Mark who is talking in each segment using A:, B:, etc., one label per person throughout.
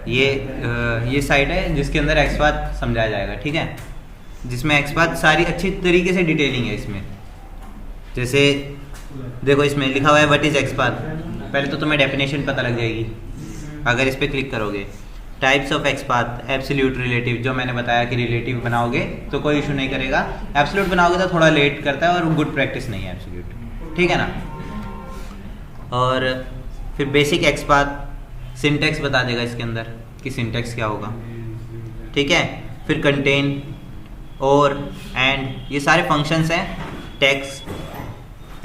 A: ये साइट है जिसके अंदर एक्सपाथ समझाया जाएगा, ठीक है, जिसमें एक्सपाथ सारी अच्छी तरीके से डिटेलिंग है इसमें। जैसे देखो इसमें लिखा हुआ है व्हाट इज एक्सपाथ। पहले तो तुम्हें डेफिनेशन पता लग जाएगी अगर इस पर क्लिक करोगे। Types of XPath, absolute, relative, जो मैंने बताया कि रिलेटिव बनाओगे तो कोई इशू नहीं करेगा, एब्सोल्यूट बनाओगे तो थोड़ा लेट करता है और गुड प्रैक्टिस नहीं है एब्सोल्यूट, ठीक है ना। और फिर बेसिक एक्सपाथ, सिंटेक्स बता देगा इसके अंदर कि सिंटेक्स क्या होगा, ठीक है। फिर कंटेन, और, एंड, ये सारे फंक्शंस हैं। टेक्स्ट,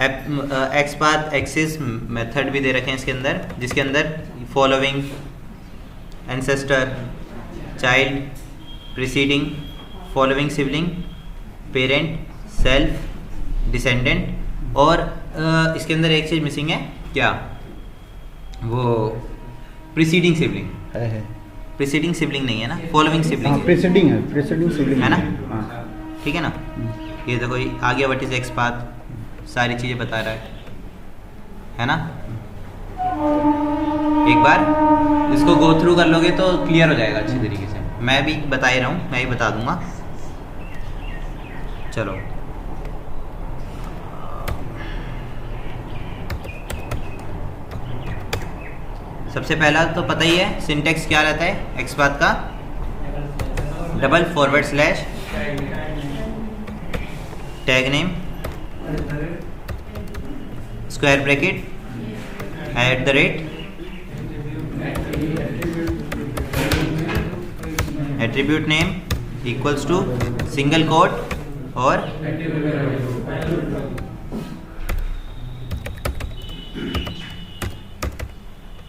A: एक्सपाथ एक्सिस मेथड भी दे रखे हैं इसके अंदर, जिसके अंदर following, ancestor, child, preceding, following sibling, parent, self, descendant, और इसके अंदर एक चीज़ मिसिंग है, क्या, वो प्रीसीडिंग सिबलिंग है। प्रीसीडिंग सिबलिंग नहीं है ना, फॉलोइंग सिबलिंग है।
B: प्रीसीडिंग है, प्रीसीडिंग सिबलिंग
A: है ना,
B: हाँ।
A: ठीक है ना। ये देखो आ गया व्हाट इज एक्सपाथ, सारी चीज़ें बता रहा है ना। एक बार इसको गो थ्रू कर लोगे तो क्लियर हो जाएगा अच्छी तरीके से। मैं भी बता ही रहा हूँ, मैं ही बता दूंगा। चलो सबसे पहला तो पता ही है सिंटेक्स क्या रहता है एक्सपाथ का, double forward slash, tag name, square bracket, at the rate, attribute name equals to single quote और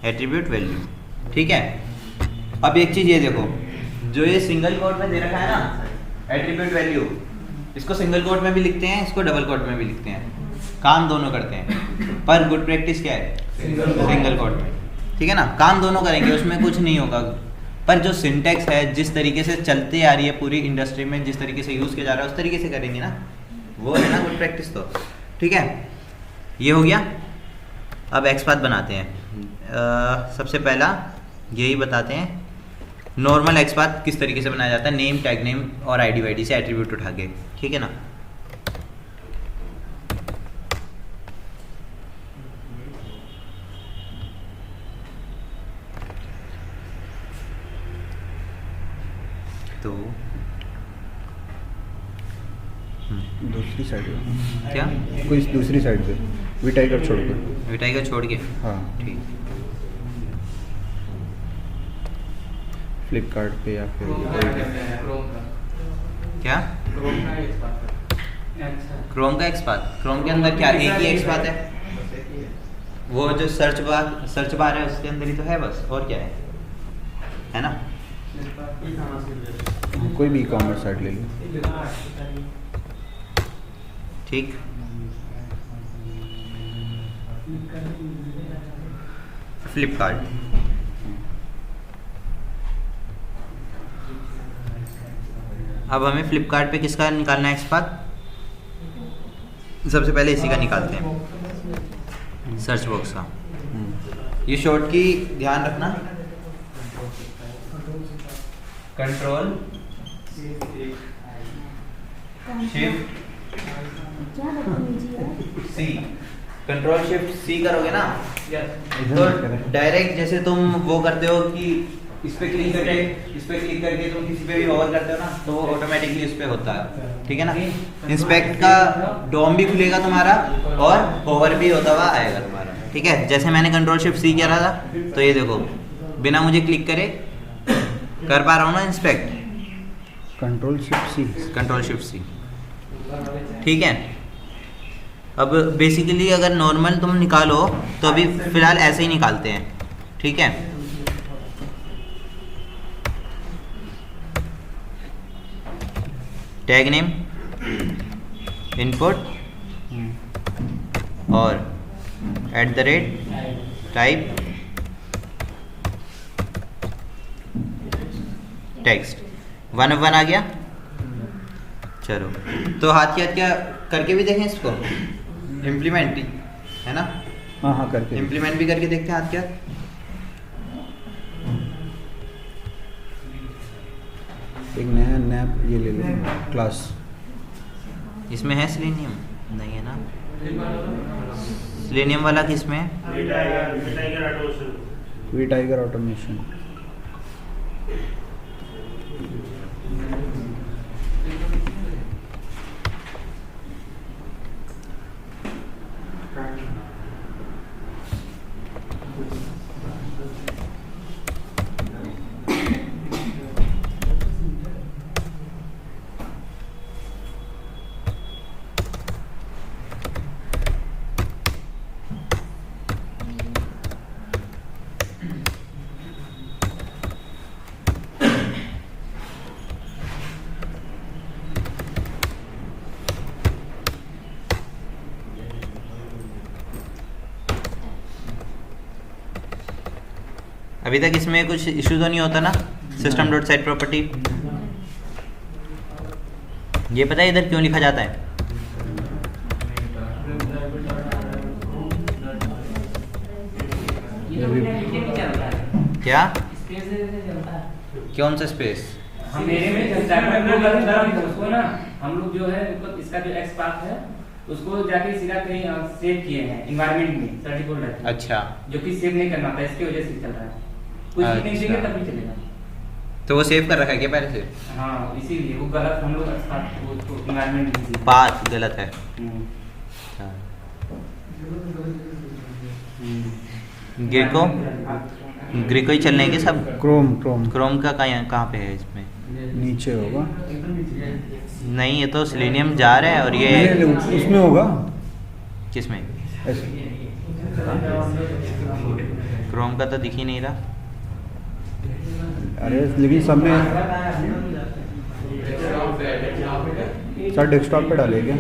A: एट्रीब्यूट वैल्यू, ठीक है। अब एक चीज़ ये देखो, जो ये सिंगल कोट में दे रखा है ना एट्रीब्यूट वैल्यू, इसको सिंगल कोट में भी लिखते हैं, इसको डबल कोट में भी लिखते हैं, काम दोनों करते हैं, पर गुड प्रैक्टिस क्या है सिंगल कोट में, ठीक है ना। काम दोनों करेंगे, उसमें कुछ नहीं होगा, पर जो सिंटेक्स है जिस तरीके से चलती आ रही है पूरी इंडस्ट्री में, जिस तरीके से यूज़ किया जा रहा है उस तरीके से करेंगे ना, वो है ना गुड प्रैक्टिस। तो ठीक है, ये हो गया। अब एक्सपाथ बनाते हैं। सबसे पहला यही बताते हैं नॉर्मल एक्सपाथ किस तरीके से बनाया जाता है, नेम, टैग नेम और आईडी वाईडी से एट्रीब्यूट उठा के, ठीक है ना। तो
B: दूसरी साइड
A: क्या,
B: कोई दूसरी साइड पे विटाइगर छोड़ के,
A: विटाइगर छोड़ के,
B: हाँ
A: ठीक।
B: फ्लिपकार्ट पे या फिर
A: क्या, क्रोम का एक्सपाथ, क्रोम के अंदर क्या एक ही एक्सपाथ है, वो जो सर्च बार है उसके अंदर ही तो है बस, और क्या है ना।
B: कोई भी कॉमर्स साइट ले लो,
A: ठीक। फ्लिपकार्ट, अब हमें फ्लिपकार्ट पे किसका निकालना है एक्सपाथ, सबसे पहले इसी का निकालते हैं, सर्च बॉक्स का। ये शॉर्ट की ध्यान रखना, control shift C, control shift C करोगे ना तो डायरेक्ट जैसे तुम वो करते हो कि इस पे क्लिक करके तुम किसी पे भी होवर करते हो ना, तो वो ऑटोमेटिकली उस पे होता है, ठीक है ना। इंस्पेक्ट का डॉम भी खुलेगा तुम्हारा और होवर भी होता हुआ आएगा तुम्हारा, ठीक है। जैसे मैंने कंट्रोल शिफ्ट सी किया था तो ये देखो बिना मुझे क्लिक करे कर पा रहा हूँ ना इंस्पेक्ट,
B: कंट्रोल शिफ्ट सी,
A: ठीक है। अब बेसिकली अगर नॉर्मल तुम निकालो तो अभी फिलहाल ऐसे ही निकालते हैं, ठीक है। टैग नेम, इनपुट और eight the rate, type, text, 1 of 1 आ गया। चलो तो हाथ क्या करके भी देखें इसको, इम्प्लीमेंट है ना,
B: हाँ करके
A: इम्प्लीमेंट भी करके देखते हैं हाथ क्या।
B: एक नया नया ये ले लो क्लास।
A: इसमें है सेलेनियम? नहीं है ना। सेलेनियम वाला किस में है?
B: V tiger automation.
A: अभी तक इसमें कुछ इशू तो नहीं होता ना? सिस्टम डॉट सेट प्रॉपर्टी, ये पता है इधर क्यों लिखा जाता है? क्या? कौन सा स्पेस?
C: मेरे में उसको ना हम लोग जो है मतलब इसका जो एक्स पाथ है उसको जाके सीधा कहीं सेव किए हैं एनवायरनमेंट में 30 फोल्डर।
A: अच्छा,
C: जो कि सेव नहीं करना था, इसकी वजह से चल रहा है। कुछ भी नहीं देंगे तब भी चलेगा।
A: तो वो सेव कर रखा है क्या पहले से?
C: हाँ, इसीलिए वो गलत हम लोग वो एनवायरनमेंट में
A: पाथ गलत है। ग्रीको ग्रीको ही चलने के सब?
B: क्रोम क्रोम
A: क्रोम का कहाँ पे है इसमें?
B: नीचे होगा।
A: नहीं, ये तो सेलेनियम जा रहा है और ये
B: उसमें होगा।
A: किसमें?
B: ऐसे।
A: क्रोम का तो दिख ही नहीं रहा।
B: अरे लेकिन सब में सर डेस्कटॉप पे डाले क्या?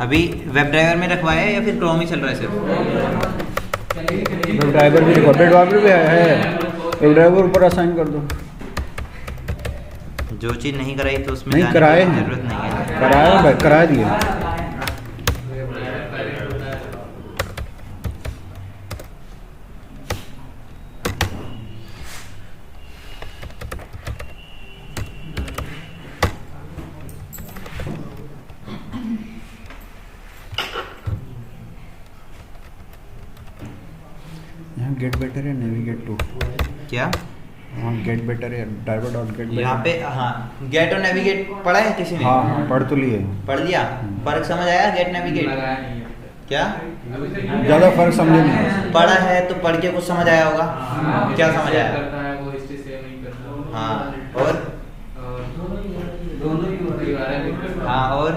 A: अभी वेब ड्राइवर में रखवाया है या फिर क्रोम ही चल रहा है सिर्फ?
B: वेब ड्राइवर भी वेब ड्राइवर भी है। वेब ड्राइवर ऊपर असाइन कर दो।
A: जो चीज़ नहीं कराई तो उसमें
B: नहीं
A: जाने
B: कराए
A: की
B: हैं,
A: जरूरत नहीं है।
B: कराया भाई, करा दिया। यहाँ गेट बेटर है, नेविगेट टू।
A: क्या?
B: हाँ गेट बेटर है, ड्राइवर डॉट गेट
A: यहाँ पे हाँ गेट और नेविगेट पढ़ा है किसी ने?
B: हाँ हाँ पढ़ तो लिए।
A: पढ़ लिया? फर्क समझ आया गेट नेविगेट? क्या?
B: ज़्यादा फर्क समझे नहीं।
A: पढ़ा है तो पढ़ के कुछ समझ आया होगा। क्या समझ आया? हाँ और हाँ
B: और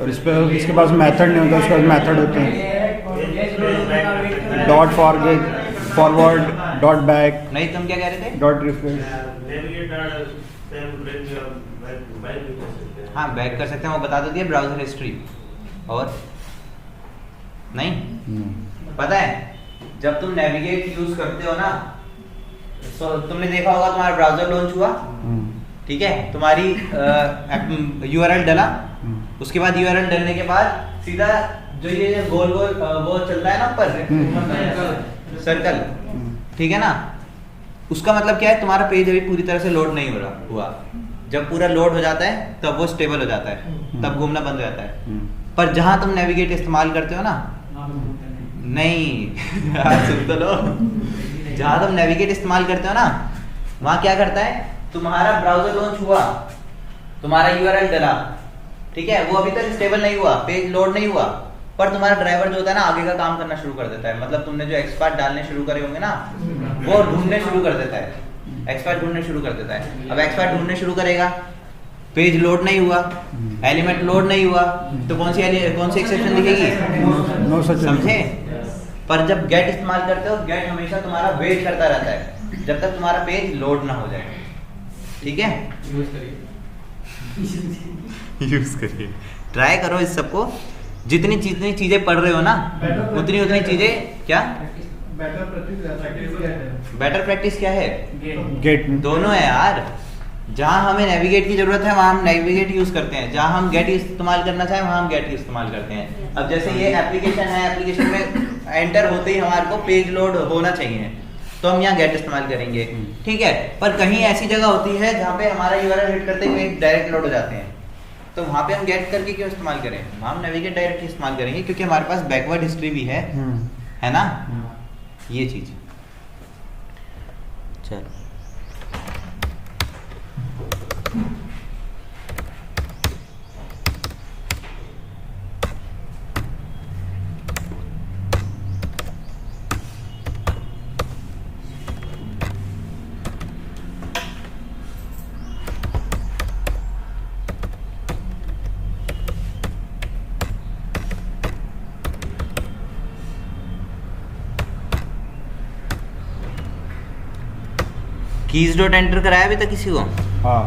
B: इस पे इसके पास मेथड नहीं होता, उसके पास मेथड होते हैं। Dot forward, dot back.
A: नहीं, तुम क्या कह रहे थे?
B: Dot refresh.
A: हाँ बैक कर सकते हैं, वो बता देती है ब्राउजर हिस्ट्री। और नहीं पता है जब तुम नेविगेट यूज करते हो ना, तो तुमने देखा होगा तुम्हारा ब्राउजर लॉन्च हुआ, ठीक है, तुम्हारी यूआरएल डला, उसके बाद यूआरएल डलने के बाद सीधा जो ये गोल गोल वो चल रहा है ना ऊपर सर्कल, ठीक है ना, उसका मतलब क्या है, तुम्हारा पेज अभी पूरी तरह से लोड नहीं हो रहा हुआ। जब पूरा लोड हो जाता है तब वो स्टेबल हो जाता है, तब घूमना बंद हो जाता है। पर जहां तुम नेविगेट इस्तेमाल करते हो ना, नहीं सुन तो लो, जहां तुम नेविगेट इस्तेमाल करते हो ना, वहां क्या करता है, तुम्हारा ब्राउजर लॉन्च हुआ, तुम्हारा यूआरएल डला, ठीक है, वो अभी तक स्टेबल नहीं हुआ, पेज लोड नहीं हुआ, पर तुम्हारा ड्राइवर जो होता है ना आगे का काम करना शुरू कर देता है। मतलब तुमने जो एक्सपार्ट डालने शुरू करे होंगे ना, वो ढूंढने शुरू कर देता है, एक्सपार्ट ढूंढने शुरू कर देता है। अब एक्सपार्ट ढूंढने शुरू करेगा, पेज लोड नहीं हुआ, एलिमेंट लोड नहीं हुआ, तो कौन सी एक्सेप्शन दिखेगी? समझे? पर जब गेट इस्तेमाल करते हो, गेट हमेशा तुम्हारा वेट करता रहता है जब तक तुम्हारा पेज लोड ना हो जाए। ठीक है,
C: यूज करिए।
A: यूज करिए, ट्राई करो इस सबको। जितनी जितनी चीजें पढ़ रहे हो ना उतनी उतनी चीजें क्या बेटर प्रैक्टिस क्या है,
B: गेट में
A: दोनों है यार। जहाँ हमें नेविगेट की जरूरत है वहाँ हम नेविगेट यूज करते हैं, जहाँ हम गेट इस्तेमाल करना चाहें वहाँ हम गेट इस्तेमाल करते हैं। अब जैसे ये एप्लीकेशन है, एप्लीकेशन में एंटर होते ही हमारे को पेज लोड होना चाहिए, तो हम यहाँ गेट इस्तेमाल करेंगे, ठीक है। पर कहीं ऐसी जगह होती है जहाँ पे हमारा यूआरएल हिट करते ही पेज डायरेक्ट लोड हो जाते हैं, तो वहाँ पे हम गेट करके क्यों इस्तेमाल करें, वहाँ हम नेविगेट डायरेक्ट इस्तेमाल करेंगे, क्योंकि हमारे पास बैकवर्ड हिस्ट्री भी है ना, ये चीज। चलो कीज डॉट एंटर कराया अभी तक किसी को?
B: हाँ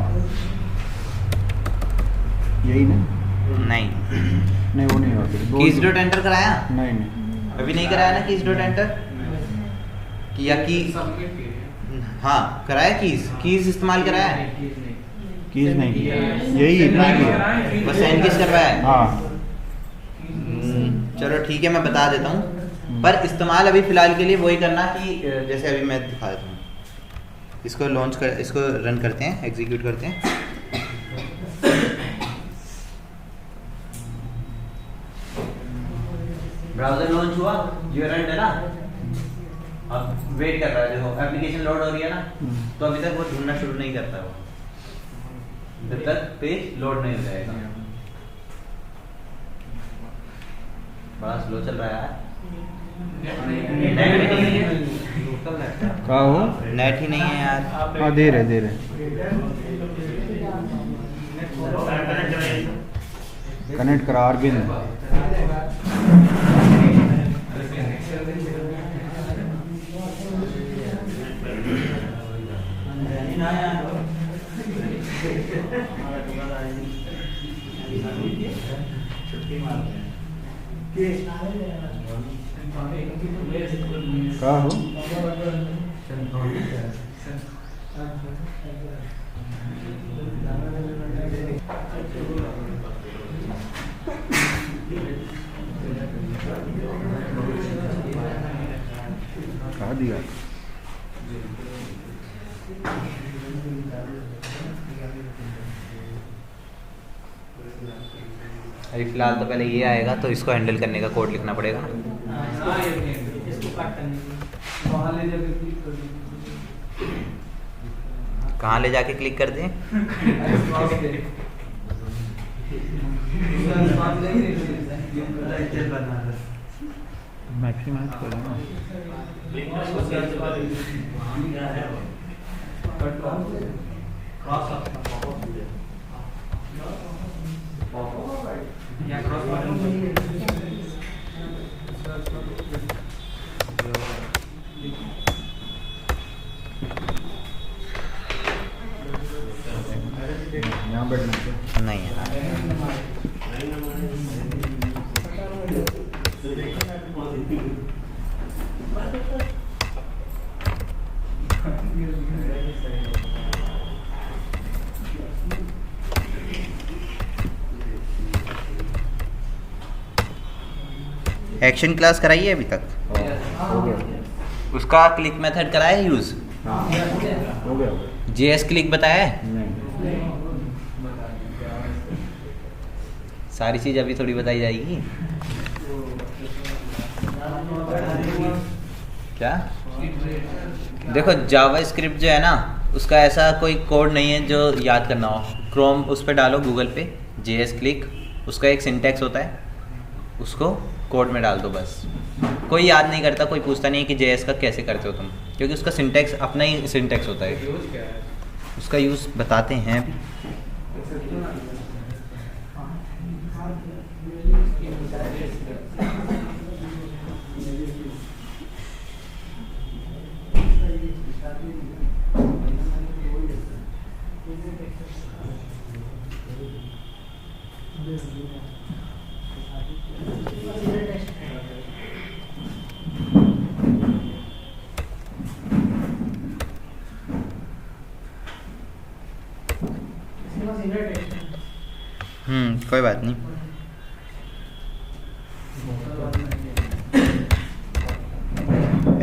B: यही ना,
A: नहीं,
B: नहीं वो नहीं होती
A: कीज डॉट एंटर कराया?
B: नहीं नहीं
A: अभी नहीं कराया ना कीज डॉट एंटर, या की हाँ कराया, कीज इस्तेमाल कराया है,
B: कीज नहीं किया, यही इतना ही किया
A: बस एंड कीज करवाया है।
B: हाँ।
A: चलो ठीक है, मैं बता देता हूँ, पर इस्तेमाल अभी फिलहाल के लिए वही करना कि जैसे अभी मैं दिखा देता हूँ। इसको लॉन्च कर, इसको रन करते हैं, एग्जीक्यूट करते हैं। ब्राउजर लॉन्च हुआ, यूआरएल डाला, अब वेट कर रहा है, देखो एप्लीकेशन लोड हो रही है ना, तो अभी तक वो ढूंढना शुरू नहीं करता वो, जब तक पेज लोड नहीं हो जाएगा। बड़ा स्लो चल रहा है
B: कहा हो,
A: नेट ही नहीं है यार।
B: हाँ दे रहे कनेक्ट करा अरविंद। कहा हो, कहा दिया
A: अभी फिलहाल तो पहले ये आएगा, तो इसको हैंडल करने का कोड लिखना पड़ेगा ना। कहाँ ले जाके क्लिक कर दें?
B: मैक्सिमाइज करो ना। यहाँ बैठना चाहिए।
A: नहीं है। एक्शन क्लास कराई है अभी तक?
B: हो गया,
A: उसका क्लिक मेथड कराया है यूज?
B: हाँ हो गया।
A: जेएस क्लिक बताया है?
B: नहीं
A: सारी चीज अभी थोड़ी बताई जाएगी क्या? देखो जावास्क्रिप्ट जो है ना, उसका ऐसा कोई कोड नहीं है जो याद करना हो। क्रोम उस पर डालो, गूगल पे जेएस क्लिक, उसका एक सिंटैक्स होता है, उसको कोड में डाल दो बस। कोई याद नहीं करता, कोई पूछता नहीं है कि जेएस का कैसे करते हो तुम, क्योंकि उसका सिंटैक्स अपना ही सिंटैक्स होता है। उसका यूज़ बताते हैं अभी। कोई बात नहीं।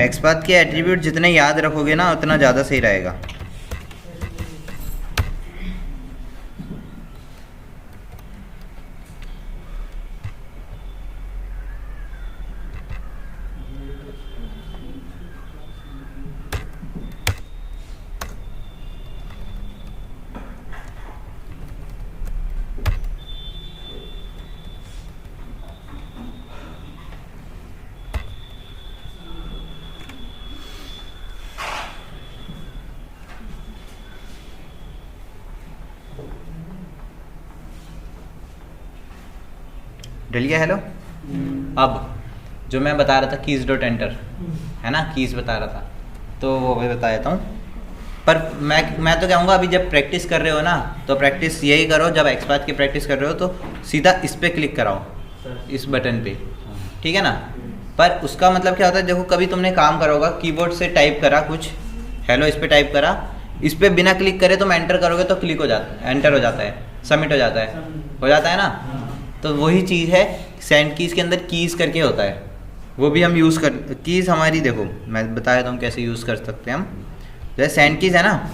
A: एक्सपाथ के एट्रीब्यूट जितने याद रखोगे ना उतना ज़्यादा सही रहेगा। डल गया? हेलो। अब जो मैं बता रहा था कीज डॉट एंटर है ना, कीज बता रहा था, तो वो भी बता देता हूँ। पर मैं तो कहूँगा अभी जब प्रैक्टिस कर रहे हो ना तो प्रैक्टिस यही करो, जब एक्सपाथ की प्रैक्टिस कर रहे हो तो सीधा इस पर क्लिक कराओ, इस बटन पे, ठीक है ना। पर उसका मतलब क्या होता है, देखो कभी तुमने काम करा होगा, कीबोर्ड से टाइप करा कुछ, हेलो इस पर टाइप करा, इस पर बिना क्लिक करे तुम एंटर करोगे तो क्लिक हो जाता है, एंटर हो जाता है, सबमिट हो जाता है ना। तो वही चीज़ है सेंड कीज़ के अंदर, कीज़ करके होता है, वो भी हम यूज़ कर, कीज़ हमारी देखो मैं बता देता हूँ कैसे यूज़ कर सकते हैं हम। जैसे सेंड कीज़ है ना,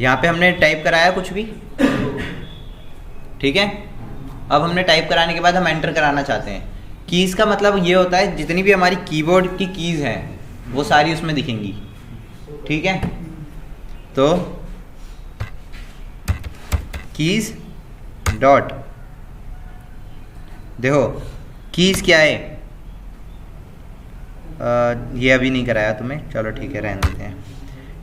A: यहाँ पे हमने टाइप कराया कुछ भी, ठीक है। अब हमने टाइप कराने के बाद हम एंटर कराना चाहते हैं। कीज़ का मतलब ये होता है जितनी भी हमारी कीबोर्ड की कीज़ हैं वो सारी उसमें दिखेंगी, ठीक है। तो कीज़ डॉट, देखो कीज़ क्या है, ये अभी नहीं कराया तुम्हें, चलो ठीक है रहने देते हैं।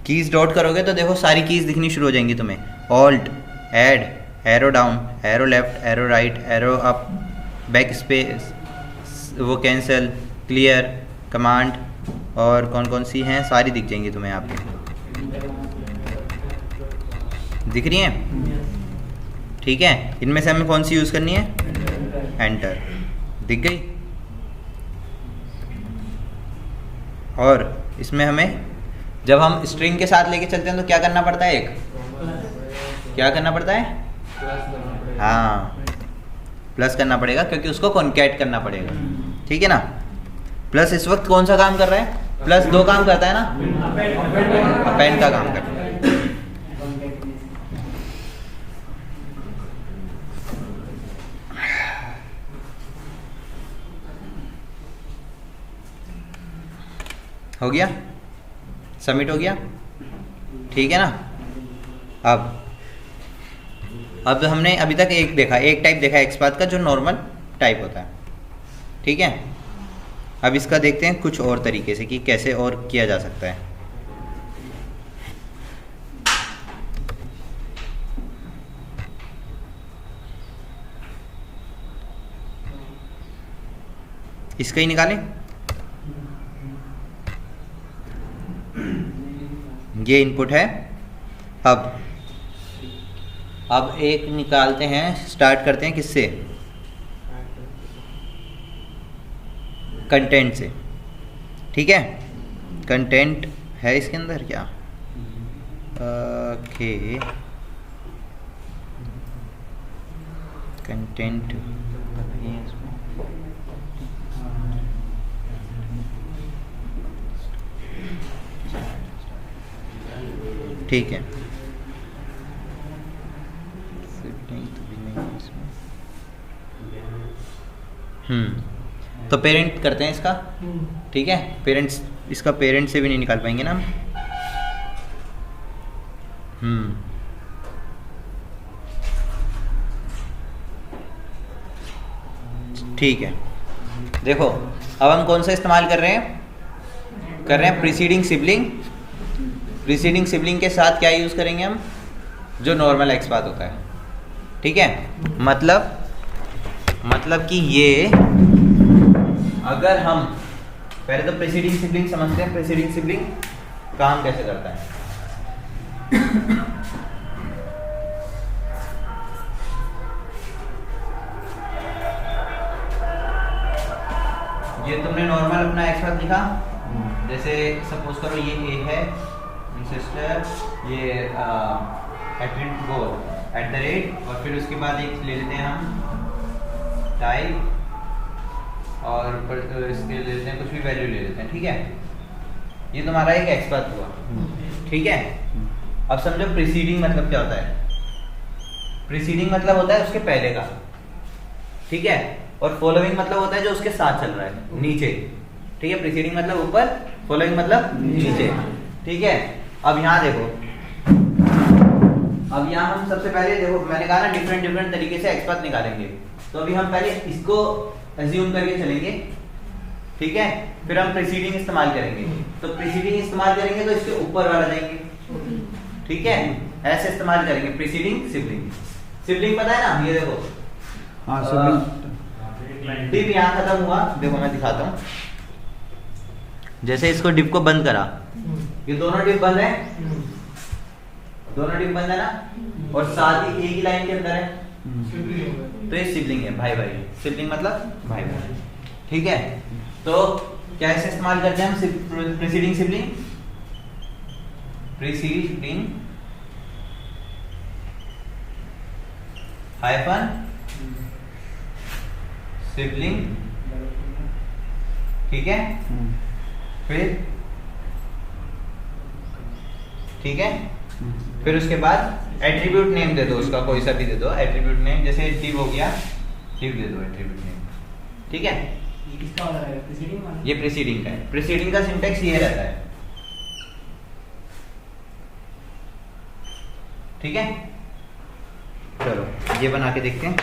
A: कीज़ डॉट करोगे तो देखो सारी कीज़ दिखनी शुरू हो जाएंगी तुम्हें, alt, add, arrow down, arrow left, arrow right, arrow up, back space, वो कैंसिल, क्लियर, कमांड, और कौन कौन सी हैं सारी दिख जाएंगी तुम्हें यहाँ पे, दिख रही हैं, ठीक है। इनमें से हमें कौन सी यूज़ करनी है, एंटर, दिख गई। और इसमें हमें जब हम स्ट्रिंग के साथ लेके चलते हैं तो क्या करना पड़ता है, क्या करना पड़ता है, हाँ प्लस करना पड़ेगा, क्योंकि उसको कॉन्कैट करना पड़ेगा, ठीक है ना। प्लस इस वक्त कौन सा काम कर रहा है, प्लस दो काम करता है ना, अपेंड का काम करता है। हो गया, सबमिट हो गया, ठीक है ना। अब हमने अभी तक एक टाइप देखा एक्सपाथ का जो नॉर्मल टाइप होता है, ठीक है। अब इसका देखते हैं कुछ और तरीके से कि कैसे और किया जा सकता है। इसका ही निकालें, ये इनपुट है। अब एक निकालते हैं, स्टार्ट करते हैं किससे, कंटेंट से, ठीक है। कंटेंट है इसके अंदर क्या, ओके, कंटेंट ठीक है। तो पेरेंट करते हैं इसका, ठीक है। पेरेंट्स, इसका पेरेंट से भी नहीं निकाल पाएंगे ना हम। ठीक है, देखो अब हम कौन सा इस्तेमाल कर रहे हैं, प्रीसीडिंग सिबलिंग। प्रीसीडिंग सिबलिंग के साथ क्या यूज़ करेंगे हम, जो नॉर्मल एक्सपाथ होता है, ठीक है। मतलब कि ये, अगर हम पहले तो प्रीसीडिंग सिबलिंग समझते हैं, प्रीसीडिंग सिबलिंग काम कैसे करता है। ये तुमने नॉर्मल अपना एक्सपाथ लिखा, जैसे सपोज करो ये ए है सिस्टर, ये एट्रीब्यूट @ और फिर उसके बाद एक ले लेते हैं हम टाइप और इसके ले लेते हैं कुछ भी वैल्यू ले लेते हैं, ठीक है। ये तुम्हारा एक एक्सपाथ हुआ, ठीक है। अब समझो प्रीसीडिंग मतलब क्या होता है। प्रीसीडिंग मतलब होता है उसके पहले का, ठीक है। और फॉलोइंग मतलब होता है जो उसके साथ चल रहा है, नीचे, ठीक है। प्रीसीडिंग मतलब ऊपर, फॉलोइंग मतलब नीचे, ठीक है। अब यहाँ देखो, अब यहाँ हम सबसे पहले देखो, मैंने कहा ना डिफरेंट तरीके से एक्सपाथ निकालेंगे। तो अभी हम पहले इसको एज्यूम करके चलेंगे, ठीक है। फिर हम प्रीसीडिंग इस्तेमाल करेंगे। तो प्रीसीडिंग इस्तेमाल करेंगे तो इसके ऊपर वाला जाएंगे, ठीक है। ऐसे इस्तेमाल करेंगे प्रीसीडिंग सिबलिंग। सिबलिंग पता है ना, ये देखो,
B: हाँ सिबलिंग।
A: डिव यहाँ खत्म हुआ, देखो मैं दिखाता हूँ। जैसे इसको डिव को बंद करा, ये दोनों डिव बंद है, दोनों डिव बंद है ना, और साथ ही एक ही लाइन के अंदर है, तो ये सिबलिंग है, भाई भाई। सिबलिंग मतलब भाई भाई, ठीक है। तो क्या ऐसे इस्तेमाल करते हैं हम preceding sibling, preceding hyphen sibling, ठीक है। फिर ठीक है, फिर उसके बाद एट्रीब्यूट नेम दे दो उसका, कोई सा भी दे दो एट्रीब्यूट नेम। जैसे डिव हो गया, डिव दे दो एट्रीब्यूट नेम, ठीक है।
C: ये किसका वाला है? प्रीसीडिंग वाला?
A: ये प्रीसीडिंग का है। प्रीसीडिंग का सिंटेक्स ये रहता है, ठीक है। चलो ये बना के देखते हैं।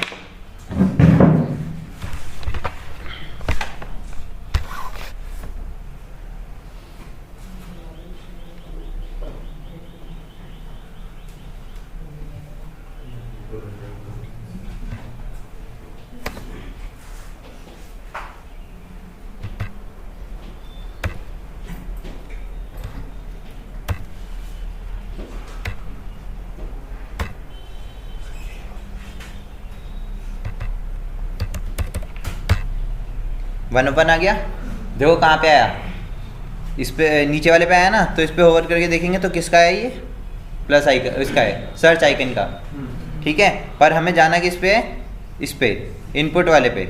A: वन ओपन आ गया, देखो कहाँ पे आया, इस पे नीचे वाले पे आया ना। तो इस पे होवर करके देखेंगे तो किसका है, ये प्लस आइकन, इसका है सर्च आइकन का, ठीक है। पर हमें जाना किस पे है, इस पे इनपुट वाले पे।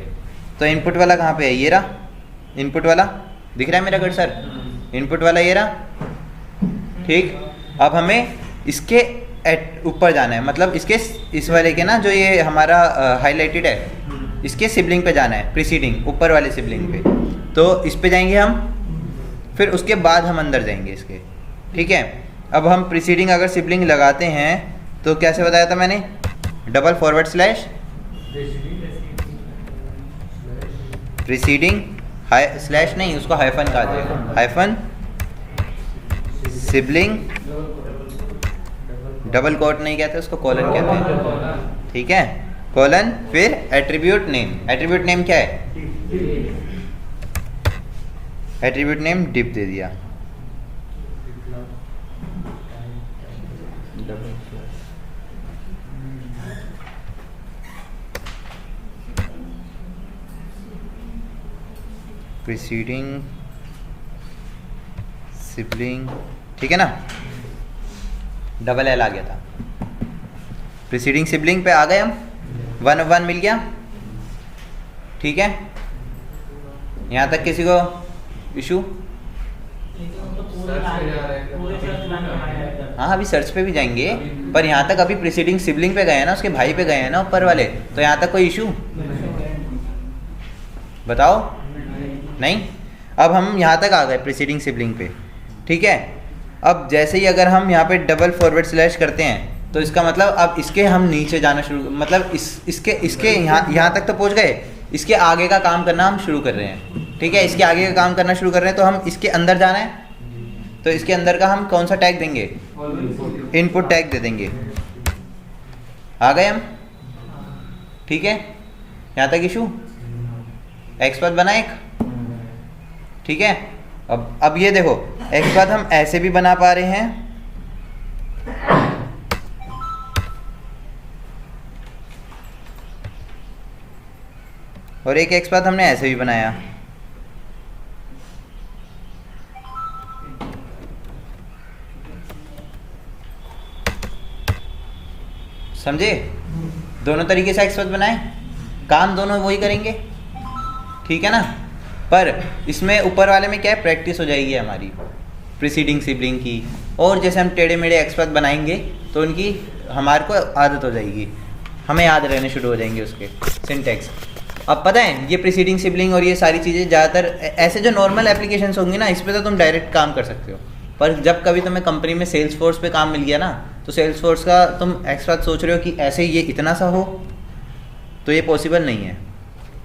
A: तो इनपुट वाला कहाँ पे है, ये रहा इनपुट वाला, दिख रहा है मेरा कर्सर, इनपुट वाला ये रहा, ठीक। अब हमें इसके ऊपर जाना है, मतलब इसके इस वाले के ना, जो ये हमारा हाईलाइटेड है, इसके सिबलिंग पे जाना है, प्रीसीडिंग ऊपर वाले सिबलिंग पे। तो इस पे जाएंगे हम, फिर उसके बाद हम अंदर जाएंगे इसके, ठीक है। अब हम प्रीसीडिंग अगर सिबलिंग लगाते हैं तो कैसे बताया था मैंने, double forward slash preceding slash नहीं, उसको हाइफन कहा जाएगा, हाइफन सिबलिंग, डबल कोट नहीं कहते उसको, कॉलन कहते हैं, ठीक है। कॉलन, फिर एट्रीब्यूट नेम। एट्रीब्यूट नेम क्या है, एट्रीब्यूट नेम डिव दे दिया, प्रीसीडिंग सिबलिंग, ठीक है ना। डबल एल आ गया था, प्रीसीडिंग सिबलिंग पे आ गए हम, 1 मिल गया, ठीक है। यहाँ तक किसी को इशू? हाँ अभी सर्च पे भी जाएंगे, पर यहाँ तक अभी प्रीसीडिंग सिबलिंग पे गए हैं ना, उसके भाई पे गए हैं ना ऊपर वाले, तो यहाँ तक कोई इशू बताओ? नहीं। अब हम यहाँ तक आ गए प्रीसीडिंग सिबलिंग पे, ठीक है। अब जैसे ही अगर हम यहाँ पे डबल फॉरवर्ड स्लैश करते हैं तो इसका मतलब अब इसके हम नीचे जाना शुरू, मतलब इसके यहाँ तक तो पहुँच गए, इसके आगे का काम करना हम शुरू कर रहे हैं, ठीक है। इसके आगे का काम करना शुरू कर रहे हैं, तो हम इसके अंदर जाना है, तो इसके अंदर का हम कौन सा टैग देंगे, इनपुट टैग दे देंगे। आ गए हम, ठीक है। यहाँ तक इशू, एक्सपाथ बना एक, ठीक है। अब ये देखो, एक्सपाथ हम ऐसे भी बना पा रहे हैं, और एक एक्सपाथ हमने ऐसे भी बनाया। समझे? दोनों तरीके से एक्सपाथ बनाए, काम दोनों वही करेंगे, ठीक है ना। पर इसमें ऊपर वाले में क्या है, प्रैक्टिस हो जाएगी हमारी प्रीसीडिंग सिबलिंग की, और जैसे हम टेढ़े मेढ़े एक्सपाथ बनाएंगे तो उनकी हमारे को आदत हो जाएगी, हमें याद रहने शुरू हो जाएंगे उसके सिंटैक्स। अब पता है ये प्रीसीडिंग सिबलिंग और ये सारी चीज़ें ज़्यादातर ऐसे जो नॉर्मल एप्लीकेशंस होंगी ना, इस पर तो तुम डायरेक्ट काम कर सकते हो, पर जब कभी तुम्हें कंपनी में सेल्स फोर्स पे काम मिल गया ना, तो सेल्स फोर्स का तुम एक्स्ट्रा सोच रहे हो कि ऐसे ये इतना सा हो, तो ये पॉसिबल नहीं है।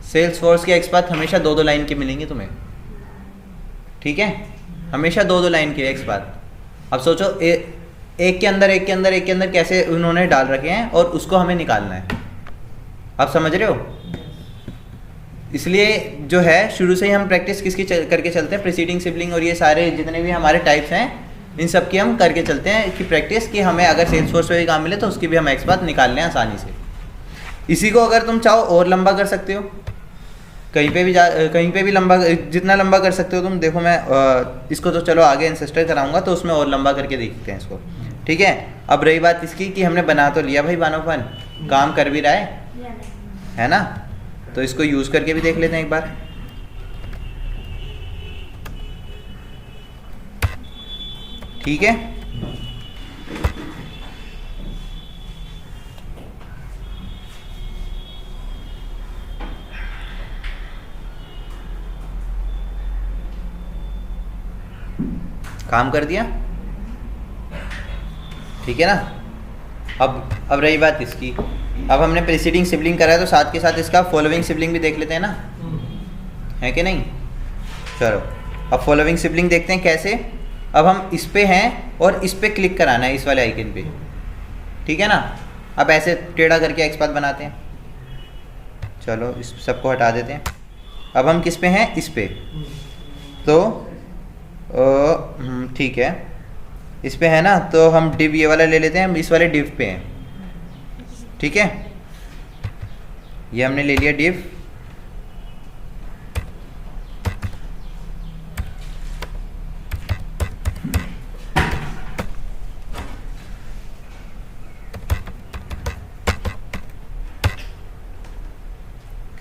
A: सेल्स फोर्स के एक्सपाथ हमेशा 2-2 लाइन के मिलेंगे तुम्हें, ठीक है, हमेशा 2-2 लाइन के एक्सपाथ। अब सोचो एक के अंदर कैसे उन्होंने डाल रखे हैं और उसको हमें निकालना है, आप समझ रहे हो। इसलिए जो है शुरू से ही हम प्रैक्टिस किसकी करके चलते हैं, प्रीसीडिंग सिबलिंग और ये सारे जितने भी हमारे टाइप्स हैं इन सब की हम करके चलते हैं कि प्रैक्टिस, कि हमें अगर सेल्स फोर्स पे भी काम मिले तो उसकी भी हम एक्सपाथ निकाल लें आसानी से। इसी को अगर तुम चाहो और लंबा कर सकते हो, कहीं पे भी लंबा, जितना लंबा कर सकते हो तुम। देखो मैं इसको तो चलो आगे इंसिस्टर कराऊंगा तो उसमें और लंबा करके देखते हैं इसको, ठीक है। अब रही बात इसकी कि हमने बना तो लिया भाई बानोपन, काम कर भी रहा है ना, तो इसको यूज़ करके भी देख लेते हैं एक बार। ठीक है, काम कर दिया, ठीक है ना। अब रही बात इसकी, अब हमने प्रीसीडिंग सिबलिंग करा है तो साथ के साथ इसका फॉलोइंग सिबलिंग भी देख लेते हैं ना, है कि नहीं। चलो अब फॉलोइंग सिबलिंग देखते हैं कैसे। अब हम इस पे हैं और इस पे क्लिक कराना है, इस वाले आइकन पे, ठीक है ना। अब ऐसे टेढ़ा करके एक्सपाथ बनाते हैं, चलो इस सबको हटा देते हैं। अब हम किस पे हैं, इस पे, तो ठीक है, इस पे है ना, तो हम डिव ये वाला ले लेते हैं, हम इस वाले डिव पे हैं, ठीक है। ये हमने ले लिया डिव,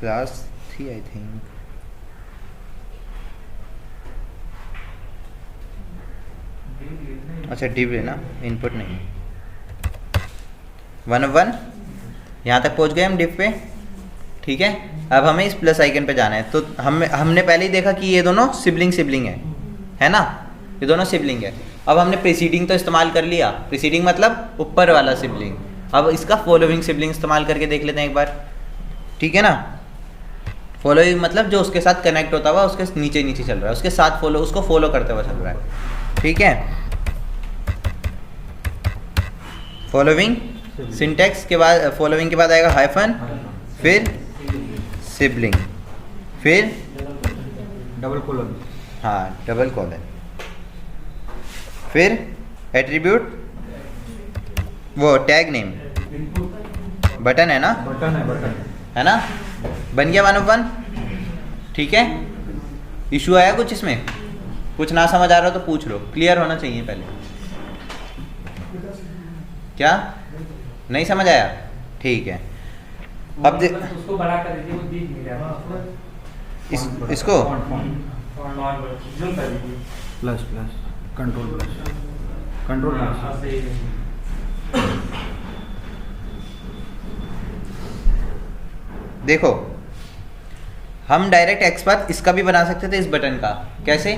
A: क्लास 3 आई थिंक, अच्छा डिव है ना, इनपुट नहीं, 1 यहाँ तक पहुँच गए हम डिव पे, ठीक है। अब हमें इस प्लस आइकन पे जाना है, तो हमने पहले ही देखा कि ये दोनों सिबलिंग है ना, ये दोनों सिबलिंग है। अब हमने प्रीसीडिंग तो इस्तेमाल कर लिया, प्रीसीडिंग मतलब ऊपर वाला सिबलिंग। अब इसका फॉलोइंग सिबलिंग इस्तेमाल करके देख लेते हैं एक बार, ठीक है ना। फॉलोइंग मतलब जो उसके साथ कनेक्ट होता हुआ उसके नीचे चल रहा है, उसके साथ उसको फॉलो करते हुआ चल रहा है, ठीक है। फॉलोइंग सिंटैक्स के बाद, फॉलोइंग के बाद आएगा हाइफन, फिर सिबलिंग, फिर
B: डबल कॉलन,
A: हाँ डबल कॉलन, फिर एट्रीब्यूट, वो टैग नेम, बटन है ना,
B: बटन
A: है ना। बन गया 1 ठीक है। इशू आया कुछ इसमें, कुछ ना समझ आ रहा हो तो पूछ लो, क्लियर होना चाहिए पहले। क्या नहीं समझ आया, ठीक है। अब
C: उसको बड़ा कर दीजिए, वो दिख नहीं रहा।
A: इसको
C: जूम कर दीजिए,
B: प्लस कंट्रोल प्लस।
A: देखो हम डायरेक्ट एक्सपाथ इसका भी बना सकते थे, इस बटन का। कैसे, //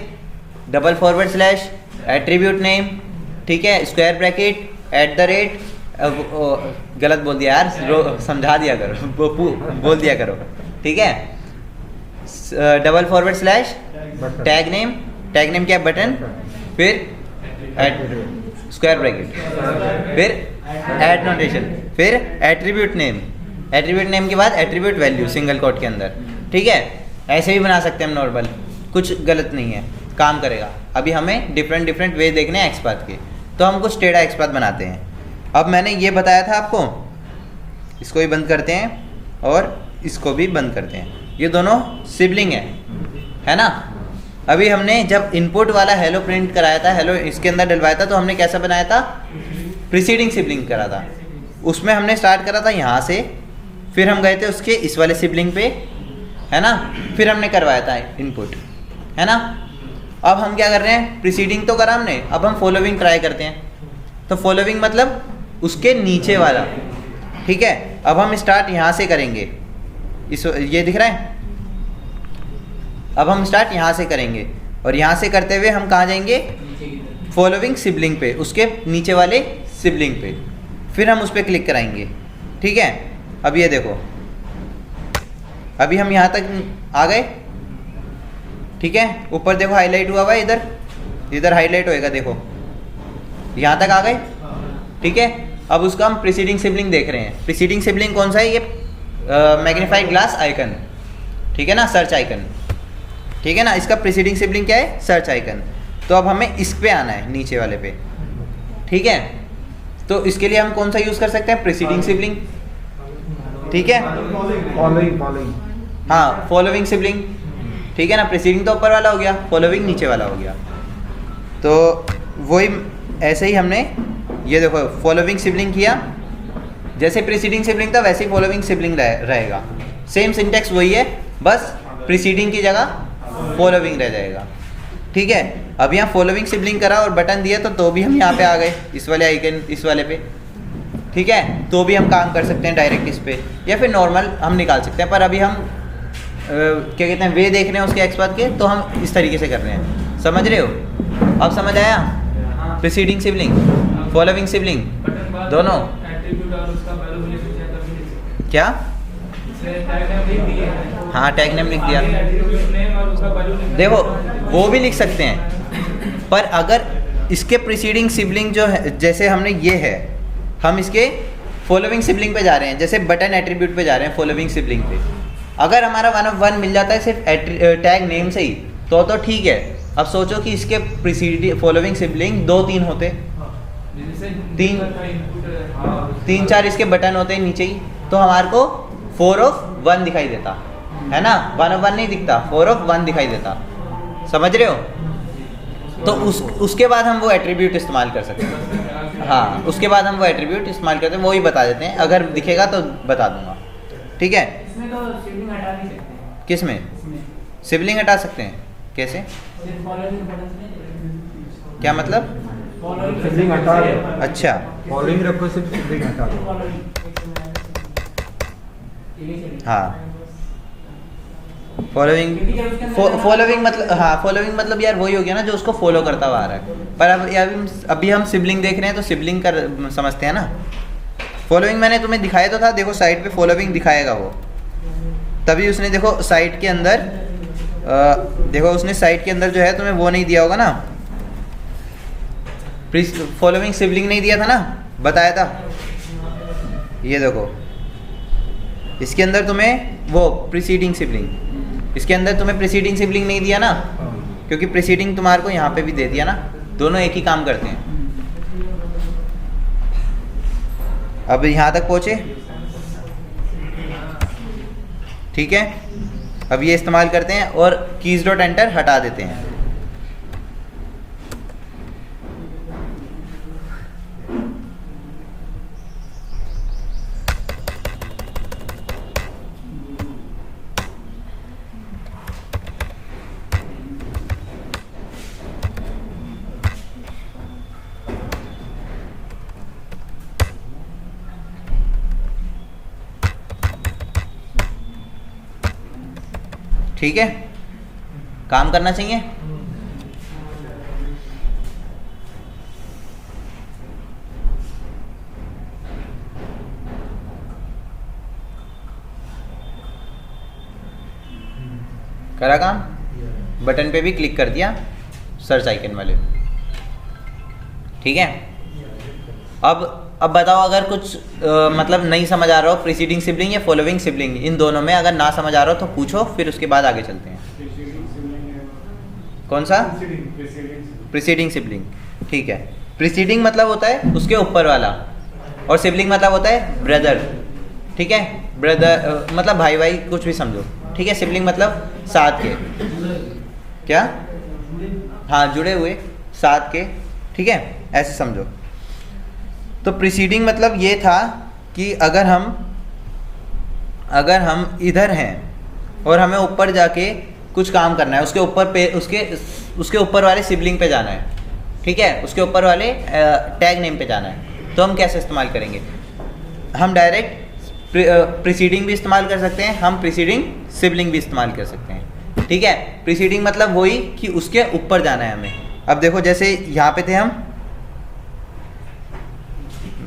A: एट्रीब्यूट नेम, ठीक है, स्क्वायर ब्रैकेट @ गलत बोल दिया यार, समझा दिया करो, बोल दिया करो, ठीक है। // टैग नेम क्या है, बटन, फिर स्क्वायर ब्रैकेट, फिर ऐड नोटेशन, फिर एट्रीब्यूट नेम के बाद एट्रीब्यूट वैल्यू सिंगल कोट के अंदर, ठीक है। ऐसे भी बना सकते हैं हम नॉर्मल, कुछ गलत नहीं है, काम करेगा। अभी हमें डिफरेंट वे देखने हैं एक्सपाथ के, तो हम कुछ टेढ़ा एक्सपाथ बनाते हैं। अब मैंने ये बताया था आपको, इसको भी बंद करते हैं और इसको भी बंद करते हैं, ये दोनों सिबलिंग है ना। अभी हमने जब इनपुट वाला हेलो प्रिंट कराया था, हेलो इसके अंदर डलवाया था, तो हमने कैसा बनाया था, प्रीसीडिंग सिबलिंग करा था, उसमें हमने स्टार्ट करा था यहाँ से, फिर हम गए थे उसके इस वाले सिबलिंग पे, है ना, फिर हमने करवाया था इनपुट, है ना। अब हम क्या कर रहे हैं, प्रीसीडिंग तो करा हमने, अब हम फॉलोइंग ट्राई करते हैं। तो फॉलोइंग मतलब उसके नीचे वाला, ठीक है। अब हम स्टार्ट यहाँ से करेंगे, इस ये दिख रहा है। अब हम स्टार्ट यहाँ से करेंगे और यहाँ से करते हुए हम कहाँ जाएंगे, फॉलोइंग सिबलिंग पे, उसके नीचे वाले सिबलिंग पे, फिर हम उस पर क्लिक कराएंगे, ठीक है। अब ये देखो, अभी हम यहाँ तक आ गए, ठीक है। ऊपर देखो हाईलाइट हुआ हुआ है, इधर इधर हाईलाइट होएगा, देखो यहाँ तक आ गए, ठीक है। अब उसका हम प्रीसीडिंग सिबलिंग देख रहे हैं। प्रीसीडिंग सिबलिंग कौन सा है, ये मैग्नीफाइड ग्लास आइकन, ठीक है ना, सर्च आइकन, ठीक है ना। इसका प्रीसीडिंग सिबलिंग क्या है, सर्च आइकन। तो अब हमें इस पे आना है, नीचे वाले पे, ठीक है। तो इसके लिए हम कौन सा यूज़ कर सकते हैं, प्रीसीडिंग सिबलिंग, ठीक है। हाँ, फॉलोइंग सिबलिंग, ठीक है ना। प्रीसीडिंग तो ऊपर वाला हो गया, फॉलोइंग नीचे वाला हो गया। तो वही ऐसे ही हमने ये देखो फॉलोइंग सिबलिंग किया, जैसे प्रीसीडिंग सिबलिंग था वैसे ही फॉलोइंग सिबलिंग रहेगा। सेम सिंटेक्स वही है, बस प्रीसीडिंग की जगह फॉलोइंग रह जाएगा, ठीक है। अब यहाँ फॉलोइंग सिबलिंग करा और बटन दिया तो भी हम यहाँ पे आ गए, इस वाले आइकन, इस वाले पे, ठीक है। तो भी हम काम कर सकते हैं डायरेक्ट इस पे, या फिर नॉर्मल हम निकाल सकते हैं। पर अभी हम क्या कहते हैं, वे देख रहे हैं उसके एक्सपार्ट के, तो हम इस तरीके से कर रहे हैं, समझ रहे हो। अब समझ आया, प्रीसीडिंग सिबलिंग, फॉलोइंग सिबलिंग दोनों, क्या, हाँ टैग नेम लिख दिया, देखो वो भी लिख सकते हैं। पर अगर इसके प्रीसीडिंग सिबलिंग जो है, जैसे हमने ये है, हम इसके फॉलोइंग सिबलिंग पे जा रहे हैं, जैसे बटन एट्रीब्यूट पे जा रहे हैं फॉलोइंग सिबलिंग पे, अगर हमारा 1 of 1 मिल जाता है सिर्फ टैग नेम से ही तो ठीक है। अब सोचो कि इसके प्रीसीडिंग फॉलोइंग सिबलिंग 2-3 होते, 3-4 इसके बटन होते हैं नीचे ही, तो हमारे को 4 of 1 दिखाई देता, है ना। 1 of 1 नहीं दिखता, 4 of 1 दिखाई देता, समझ रहे हो। तो उसके बाद हम वो एट्रीब्यूट इस्तेमाल कर सकते हैं, हाँ उसके बाद हम वो एट्रीब्यूट इस्तेमाल करते हैं, वो ही बता देते हैं, अगर दिखेगा तो बता दूंगा, ठीक है।
C: इसमें तो सिबलिंग हटा भी सकते हैं।
A: किस में सिबलिंग हटा सकते हैं, कैसे, क्या मतलब,
B: सिबलिंग हटा दो,
A: अच्छा
B: फॉलोइंग रखो, सिर्फ सिबलिंग हटा दो।
A: हाँ फॉलोइंग मतलब, हाँ फॉलोइंग मतलब यार वही हो गया ना जो उसको फॉलो करता हुआ आ रहा है। पर अब अभी हम सिबलिंग देख रहे हैं तो सिबलिंग कर समझते हैं ना। फॉलोइंग मैंने तुम्हें दिखाया तो था, देखो साइड पे फॉलोइंग दिखाएगा वो, तभी उसने देखो साइड के अंदर देखो उसने साइड के अंदर जो है तुम्हें वो नहीं दिया होगा ना, फॉलोइंग सिबलिंग नहीं दिया था ना, बताया था। ये देखो इसके अंदर तुम्हें वो प्रीसीडिंग सिबलिंग, इसके अंदर तुम्हें प्रीसीडिंग सिबलिंग नहीं दिया ना, क्योंकि प्रीसीडिंग तुम्हारे को यहाँ पे भी दे दिया ना, दोनों एक ही काम करते हैं। अब यहाँ तक पहुँचे, ठीक है। अब ये इस्तेमाल करते हैं और कीज डॉट एंटर हटा देते हैं। ठीक है, काम करना चाहिए। करा काम, बटन पे भी क्लिक कर दिया सर्च आइकन वाले, ठीक है। अब बताओ अगर कुछ मतलब नहीं समझ आ रहा हो, प्रीसीडिंग सिबलिंग या फॉलोइंग सिबलिंग, इन दोनों में अगर ना समझ आ रहा हो तो पूछो, फिर उसके बाद आगे चलते हैं। कौन सा, प्रीसीडिंग सिबलिंग, ठीक है। प्रीसीडिंग मतलब होता है उसके ऊपर वाला, और सिबलिंग मतलब होता है ब्रदर, ठीक है। ब्रदर मतलब भाई भाई कुछ भी समझो, ठीक है। सिबलिंग मतलब साथ के, क्या, हाँ जुड़े हुए साथ के, ठीक है, ऐसे समझो। तो प्रीसीडिंग मतलब ये था कि अगर हम इधर हैं और हमें ऊपर जाके कुछ काम करना है, उसके ऊपर पे उसके ऊपर वाले सिबलिंग पे जाना है, ठीक है, उसके ऊपर वाले टैग नेम पे जाना है, तो हम कैसे इस्तेमाल करेंगे? हम डायरेक्ट प्रीसीडिंग भी इस्तेमाल कर सकते हैं, हम प्रीसीडिंग सिबलिंग भी इस्तेमाल कर सकते हैं, ठीक है। प्रीसीडिंग मतलब वही कि उसके ऊपर जाना है हमें। अब देखो जैसे यहाँ पे थे हम,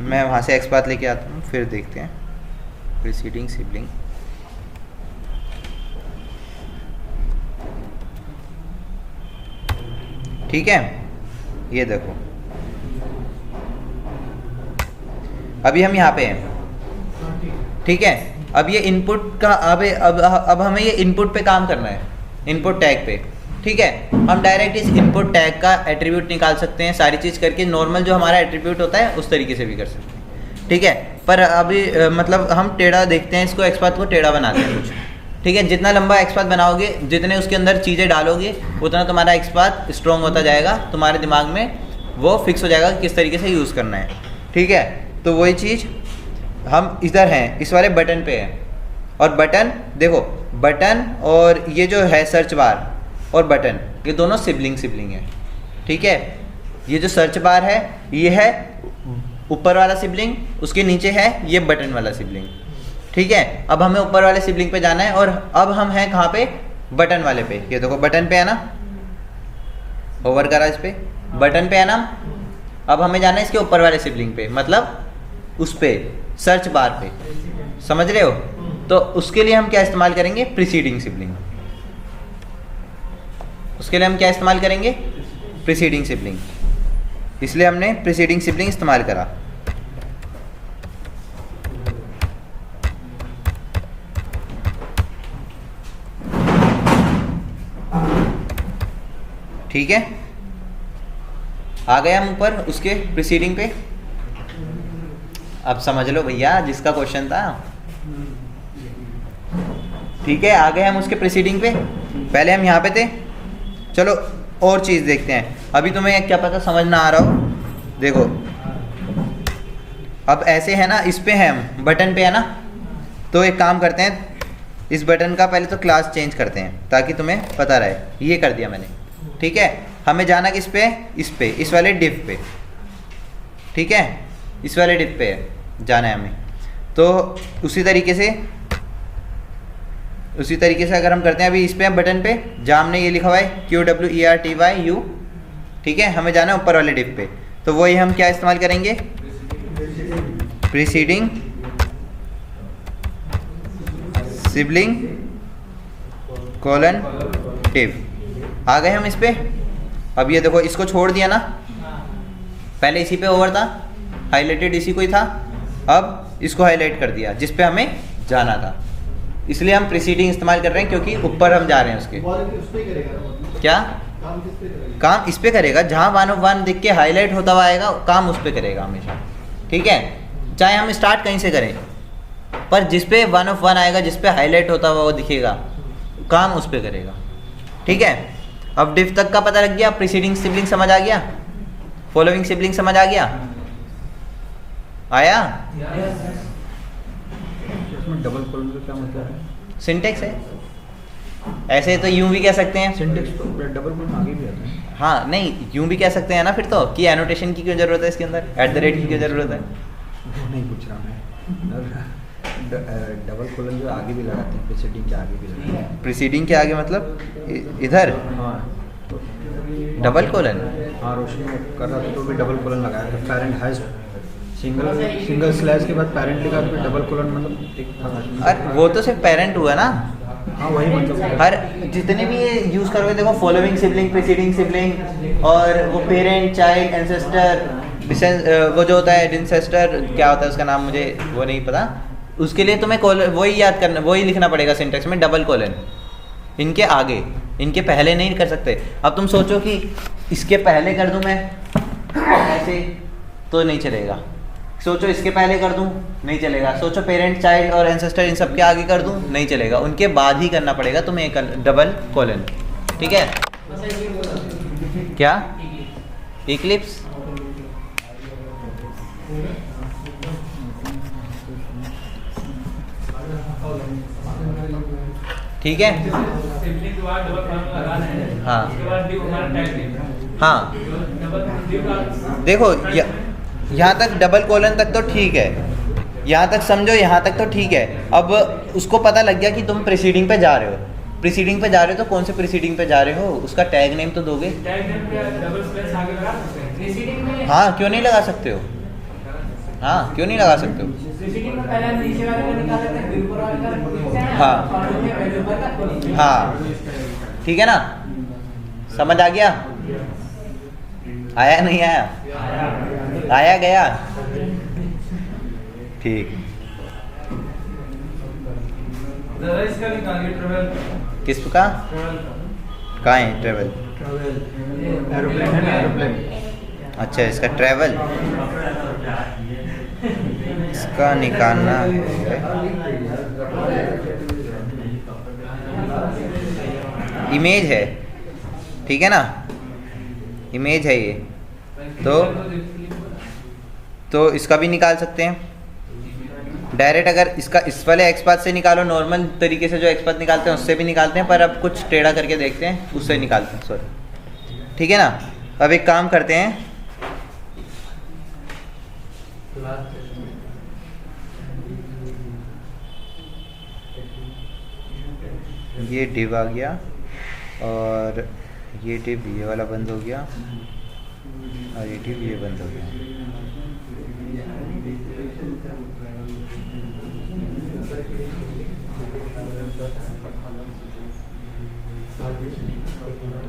A: मैं वहाँ से एक्सपाथ लेके आता हूँ, फिर देखते हैं प्रीसीडिंग सिबलिंग। ठीक है, ये देखो अभी हम यहाँ पे हैं, ठीक है। अब ये इनपुट का अब हमें ये इनपुट पे काम करना है, इनपुट टैग पे, ठीक है। हम डायरेक्ट इस इनपुट टैग का एट्रीब्यूट निकाल सकते हैं, सारी चीज़ करके नॉर्मल जो हमारा एट्रीब्यूट होता है उस तरीके से भी कर सकते हैं, ठीक है। पर अभी मतलब हम टेढ़ा देखते हैं, इसको एक्सपाथ को टेढ़ा बनाते हैं कुछ, ठीक है। जितना लंबा एक्सपाथ बनाओगे, जितने उसके अंदर चीज़ें डालोगे, उतना तुम्हारा एक्सपाथ स्ट्रॉन्ग होता जाएगा, तुम्हारे दिमाग में वो फिक्स हो जाएगा कि किस तरीके से यूज़ करना है, ठीक है। तो वही चीज़ हम इधर हैं, इस वाले बटन पे हैं, और बटन देखो, बटन और ये जो है सर्च बार और बटन, ये दोनों सिबलिंग है, ठीक है। ये जो सर्च बार है ये है ऊपर वाला सिबलिंग, उसके नीचे है ये बटन वाला सिबलिंग, ठीक है। अब हमें ऊपर वाले सिबलिंग पे जाना है, और अब हम हैं कहाँ पे? बटन वाले पे। ये देखो बटन पे है ना, होवर करा इस पे, बटन पे है ना। अब हमें जाना है इसके ऊपर वाले सिबलिंग पे, मतलब उस पे सर्च बार पे, समझ रहे हो? तो उसके लिए हम क्या इस्तेमाल करेंगे? Preceding sibling. उसके लिए हम क्या इस्तेमाल करेंगे? Preceding sibling. इसलिए हमने प्रीसीडिंग सिबलिंग इस्तेमाल करा। ठीक है, आ गए हम ऊपर उसके प्रीसीडिंग पे। अब समझ लो भैया जिसका क्वेश्चन था, ठीक है। आ गए हम उसके प्रीसीडिंग पे, पहले हम यहाँ पे थे। चलो और चीज़ देखते हैं। अभी तुम्हें क्या पता समझ ना आ रहा हो, देखो अब ऐसे है ना, इस पे है हम, बटन पे है ना, तो एक काम करते हैं, इस बटन का पहले तो क्लास चेंज करते हैं ताकि तुम्हें पता रहे। ये कर दिया मैंने, ठीक है। हमें जाना किस पे? इस पे, इस वाले डिव पे, ठीक है, इस वाले डिव पे जाना है हमें। तो उसी तरीके से अगर हम करते हैं, अभी इस पे बटन पे, जहाँ हमने ये लिखा हुआ है QWERTYU, ठीक है, हमें जाना है ऊपर वाले डिव पे। तो वही हम क्या इस्तेमाल करेंगे? Preceding sibling colon div. आ गए हम इस पे। अब ये देखो, इसको छोड़ दिया ना, पहले इसी पे ओवर था, हाईलाइटेड इसी को ही था, अब इसको हाईलाइट कर दिया जिस पे हमें जाना था। इसलिए हम प्रीसीडिंग इस्तेमाल कर रहे हैं क्योंकि ऊपर हम जा रहे हैं उसके। क्या काम इस पे करेगा? जहाँ 1 of 1 दिख के हाईलाइट होता हुआ आएगा, काम उस पे करेगा हमेशा, ठीक है। चाहे हम स्टार्ट कहीं से करें, पर जिस पे 1 of 1 आएगा, जिस पे हाईलाइट होता हुआ वो दिखेगा, काम उस पे करेगा, ठीक है। अब डिव तक का पता लग गया, प्रीसीडिंग सिबलिंग समझ आ गया, फॉलोइंग सिबलिंग समझ आ गया, आया?
B: डबल कोलन का क्या मतलब है?
A: सिंटेक्स है, ऐसे तो यूं भी कह सकते हैं।
B: सिंटेक्स तो डबल कोलन आगे भी आता है।
A: हाँ नहीं, यूं भी कह सकते हैं ना फिर तो, कि एनोटेशन की क्यों जरूरत है इसके अंदर, @@ की क्यों जरूरत है?
B: वो नहीं पूछ रहा मैं। डबल कोलन जो आगे भी लगाते हैं, प्रीसीडिंग के आगे भी लगाते हैं।
A: प्रीसीडिंग के आगे मतलब इधर
B: हाँ,
A: डबल कोलन।
B: हाँ रोशनी कर रहा था तो भी डबल कोलन लगाया था। पेरेंट हैज सिंगल स्लैश के बाद पेरेंट लिखा, तो डबल कोलन मतलब एक।
A: अरे वो तो सिर्फ पेरेंट हुआ ना।
B: हाँ वही मतलब,
A: हर जितने भी ये यूज़ करोगे, देखो फॉलोइंग सिबलिंग, प्रीसीडिंग सिबलिंग, और वो पेरेंट, चाइल्ड, एंसेस्टर, वो जो होता है डिसेस्टर, क्या होता है उसका नाम मुझे वो नहीं पता, उसके लिए तुम्हें वही याद करना, वही लिखना पड़ेगा सिंटेक्स में, डबल कोलन। इनके आगे, इनके पहले नहीं कर सकते। अब तुम सोचो कि इसके पहले कर दूं मैं ऐसे, तो नहीं चलेगा। सोचो इसके पहले कर दूं, नहीं चलेगा। सोचो पेरेंट, चाइल्ड और एंसेस्टर, इन सब के आगे कर दूं, नहीं चलेगा। उनके बाद ही करना पड़ेगा तुम्हें एक डबल कोलन, ठीक है। क्या इक्लिप्स? ठीक है।
C: सिंपली दोबारा डबल कॉलम लगाना है।
A: हाँ
C: उसके बाद div हमारा टैग नेम।
A: हाँ
C: div का
A: देखो यहाँ तक डबल कोलन तक तो ठीक है, यहाँ तक समझो, यहाँ तक तो ठीक है। अब उसको पता लग गया कि तुम प्रीसीडिंग पे जा रहे हो, प्रीसीडिंग पे जा रहे हो तो कौन से प्रीसीडिंग पे जा रहे हो, उसका टैग नेम तो दोगे।
C: टैग नेम पे डबल स्लैश आगे लगा सकते हैं प्रीसीडिंग में।
A: हाँ क्यों नहीं लगा सकते हो, हाँ क्यों नहीं लगा सकते हो।
C: प्रीसीडिंग में पहले हम नीचे वाले को निकाल लेते हैं, बिल ऊपर वाले का रखते हैं।
A: हाँ।
C: और उसमें पहले ऊपर का नीचे।
A: हाँ ठीक है ना, समझ आ गया, आया नहीं आया, आया गया, ठीक।
C: इसका निकालिए ट्रेवल।
A: किसका, कहाँ है ट्रेवल,
B: एरोप्लेन है ना, एरोप्लेन।
A: अच्छा इसका ट्रेवल, इसका निकालना है, इमेज है, ठीक है ना, इमेज है ये, तो इसका भी निकाल सकते हैं डायरेक्ट। अगर इसका इस वाले एक्स पाथ से निकालो, नॉर्मल तरीके से जो एक्स पाथ निकालते हैं उससे भी निकालते हैं, पर अब कुछ टेढ़ा करके देखते हैं, उससे निकालते हैं, सॉरी, ठीक है ना। अब एक काम करते हैं, ये डिव आ गया और ये डिव ये वाला बंद हो गया और ये डिव ये बंद हो गया।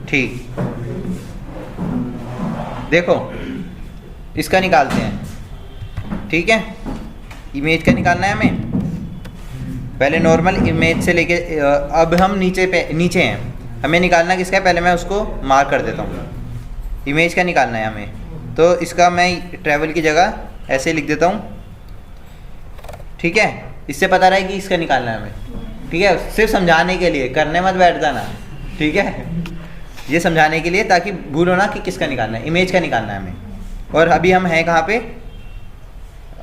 A: ठीक, देखो इसका निकालते हैं, ठीक है। इमेज का निकालना है हमें, पहले नॉर्मल इमेज से लेके अब हम नीचे हैं, हमें निकालना किसका है, पहले मैं उसको मार्क कर देता हूँ। इमेज का निकालना है हमें, तो इसका मैं ट्रैवल की जगह ऐसे लिख देता हूँ, ठीक है। इससे पता रहा है कि इसका निकालना है हमें, ठीक है, सिर्फ समझाने के लिए, करने मत बैठ जाना, ठीक है, ये समझाने के लिए, ताकि भूलो ना कि किसका निकालना है, इमेज का निकालना है हमें। और अभी हम हैं कहाँ पे,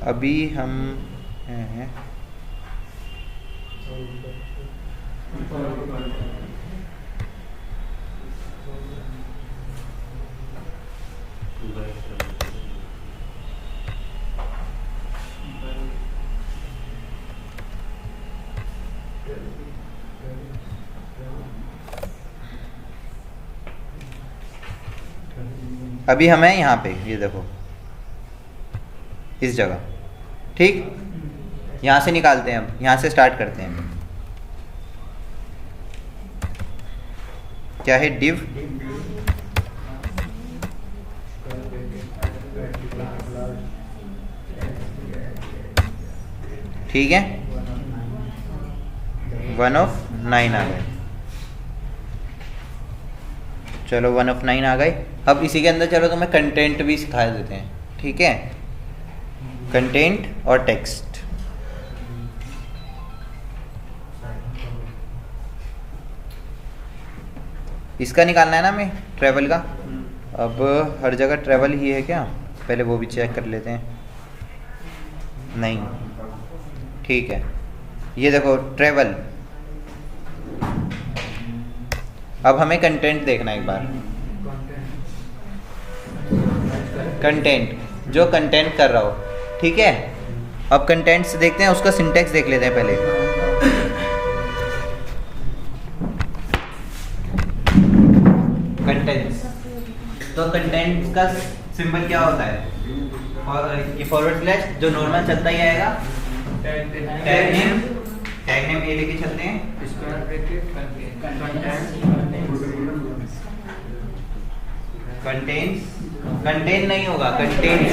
A: अभी हम हैं अभी हम हैं यहाँ पे, ये देखो इस जगह, ठीक। यहाँ से निकालते हैं, अब यहाँ से स्टार्ट करते हैं। क्या है, डिव, ठीक है, 1 of 9 आ गए, चलो 1 of 9 आ गए। अब इसी के अंदर चलो तुम्हें कंटेंट भी सिखा देते हैं, ठीक है, कंटेंट और टेक्स्ट। इसका निकालना है ना हमें, ट्रैवल का। अब हर जगह ट्रैवल ही है क्या, पहले वो भी चेक कर लेते हैं, नहीं, ठीक है। ये देखो ट्रैवल, अब हमें कंटेंट देखना है एक बार, कंटेंट, जो कंटेंट कर रहा हो, ठीक है। अब कंटेंट से देखते हैं, उसका सिंटेक्स देख लेते हैं पहले। कंटेंट्स, तो कंटेंट्स का सिंबल क्या होता है, और ये फॉरवर्ड स्लैश जो नॉर्मल चलता ही आएगा, टैग नेम ए लेके चलते हैं, कंटेंट्स, कंटेंट नहीं होगा, कंटेंट्स,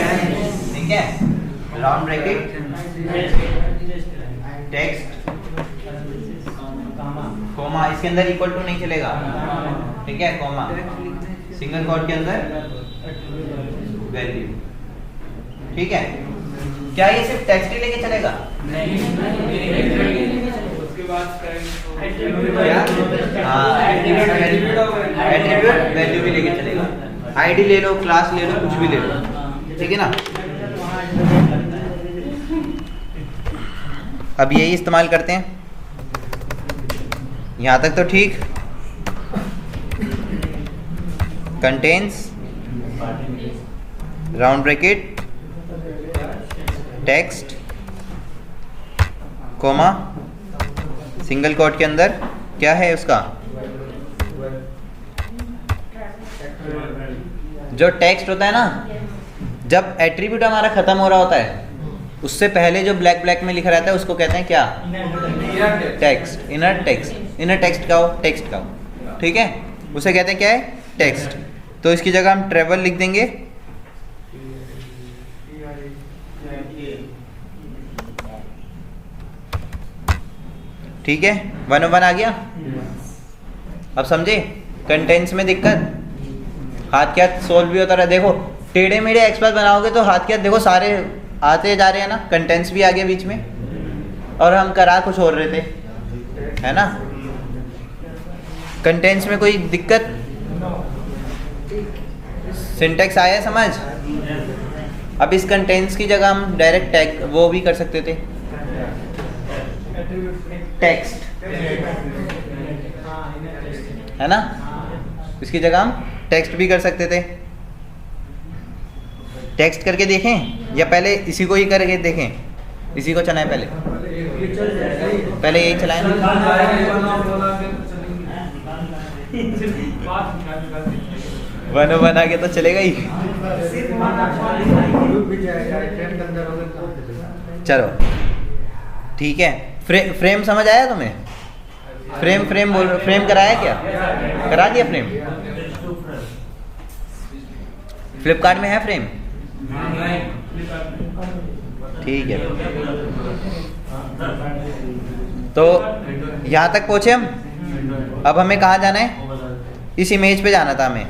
A: ठीक है, राउंड ब्रैकेट, टेक्स्ट, कॉमा, इसके अंदर इक्वल टू नहीं चलेगा, ठीक है, कॉमा, सिंगल कोट के अंदर वैल्यू, ठीक है। क्या ये सिर्फ टेक्स्ट ही लेके चलेगा,
C: नहीं, उसके बाद
A: एट्रीब्यूट वैल्यू भी लेके चलेगा, आईडी ले लो, क्लास ले लो, कुछ भी ले लो, ठीक है ना। अब यही इस्तेमाल करते हैं, यहाँ तक तो ठीक। Contains round bracket text comma single quote के अंदर क्या है उसका, जो टेक्स्ट होता है ना, जब एट्रीब्यूट हमारा खत्म हो रहा होता है उससे पहले जो ब्लैक ब्लैक में लिखा रहता है उसको कहते हैं क्या, text. Inner text, inner text का हो, टेक्स्ट का हो, ठीक है, उसे कहते हैं क्या है, टेक्स्ट। तो इसकी जगह हम ट्रेवल लिख देंगे, ठीक है। 101 आ गया। अब समझे कंटेंट्स में दिक्कत, हाथ के हाथ सोल्व भी होता रहा। देखो टेढ़े मेढ़े एक्सपांस बनाओगे तो हाथ के हाथ देखो सारे आते जा रहे हैं ना, कंटेंट्स भी आ गए बीच में, और हम करा कुछ और रहे थे, है ना। कंटेंट्स में कोई दिक्कत, सिंटेक्स आया समझ। अब इस कंटेंट्स की जगह हम डायरेक्ट टैग वो भी कर सकते थे, टेक्स्ट, है ना। इसकी जगह हम टेक्स्ट भी कर सकते थे। टेक्स्ट करके देखें या पहले इसी को ही करके देखें, इसी को चलाएं पहले, पहले यही चलाएं ना। 101 आ गया तो चलेगा ही। चलो ठीक है। फ्रेम समझ आया तुम्हें? फ्रेम बोल, फ्रेम कराया क्या, करा दिया फ्रेम? फ्लिपकार्ट में है फ्रेम? ठीक है। तो यहाँ तक पहुँचे हम। अब हमें कहाँ जाना है, इस इमेज पे जाना था हमें,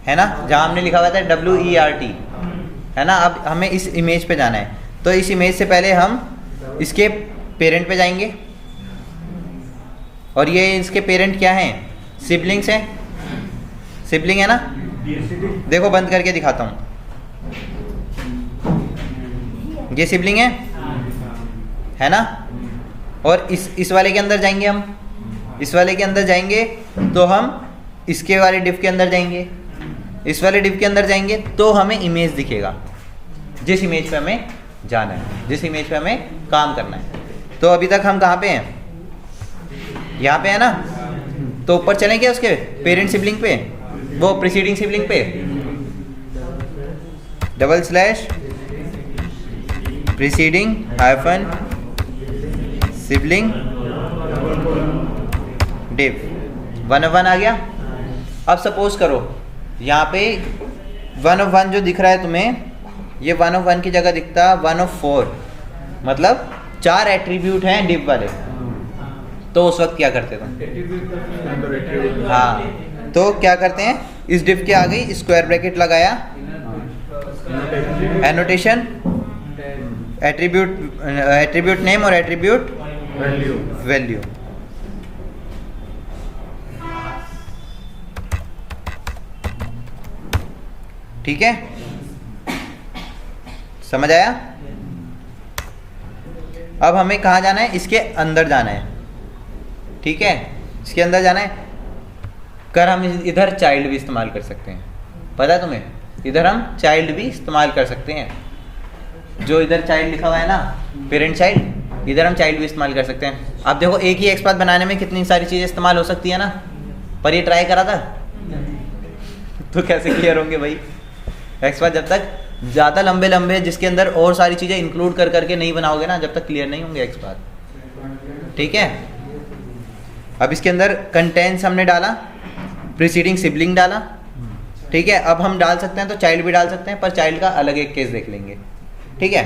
A: है ना, जहाँ हमने लिखा हुआ था WERT, है ना। अब हमें इस इमेज पे जाना है, तो इस इमेज से पहले हम इसके पेरेंट पे जाएंगे, और ये इसके पेरेंट क्या हैं, सिबलिंग्स हैं, सिबलिंग है ना। देखो बंद करके दिखाता हूँ, ये सिबलिंग है ना। और इस वाले के अंदर जाएंगे हम, इस वाले के अंदर जाएंगे तो हम इसके वाले डिव के अंदर जाएंगे, इस वाले डिव के अंदर जाएंगे तो हमें इमेज दिखेगा, जिस इमेज पे हमें जाना है, जिस इमेज पे हमें काम करना है। तो अभी तक हम कहाँ पे हैं, यहाँ पे है ना। तो ऊपर चलें क्या उसके पेरेंट सिबलिंग पे, वो प्रीसीडिंग सिबलिंग पे, / प्रीसीडिंग हाइफन सिबलिंग डिव। 101 आ गया। अब सपोज करो यहाँ पे 101 जो दिख रहा है तुम्हें, ये 101 की जगह दिखता 104, मतलब 4 एट्रीब्यूट हैं डिव वाले। तो उस वक्त क्या करते तुम? हाँ, तो क्या करते हैं, इस डिव के आगे स्क्वायर ब्रैकेट लगाया, एनोटेशन, एट्रीब्यूट नेम और एट्रीब्यूट वैल्यू। ठीक है, समझ आया। अब हमें कहाँ जाना है, इसके अंदर जाना है, ठीक है, इसके अंदर जाना है। कर हम इधर चाइल्ड भी इस्तेमाल कर सकते हैं, पता है तुम्हें, इधर हम चाइल्ड भी इस्तेमाल कर सकते हैं। जो इधर चाइल्ड लिखा हुआ है ना, पेरेंट चाइल्ड, इधर हम चाइल्ड भी इस्तेमाल कर सकते हैं। अब देखो एक ही एक्सपाथ बनाने में कितनी सारी चीज़ें इस्तेमाल हो सकती है ना, पर ये ट्राई करा था तो कैसे क्लियर होंगे भाई एक्सपाथ, जब तक ज़्यादा लंबे लंबे जिसके अंदर और सारी चीज़ें इंक्लूड कर करके नहीं बनाओगे ना, जब तक क्लियर नहीं होंगे एक्सपाथ। ठीक है। अब इसके अंदर कंटेंट्स हमने डाला, प्रीसीडिंग सिबलिंग डाला, ठीक है। अब हम डाल सकते हैं तो चाइल्ड भी डाल सकते हैं, पर चाइल्ड का अलग एक केस देख लेंगे, ठीक है।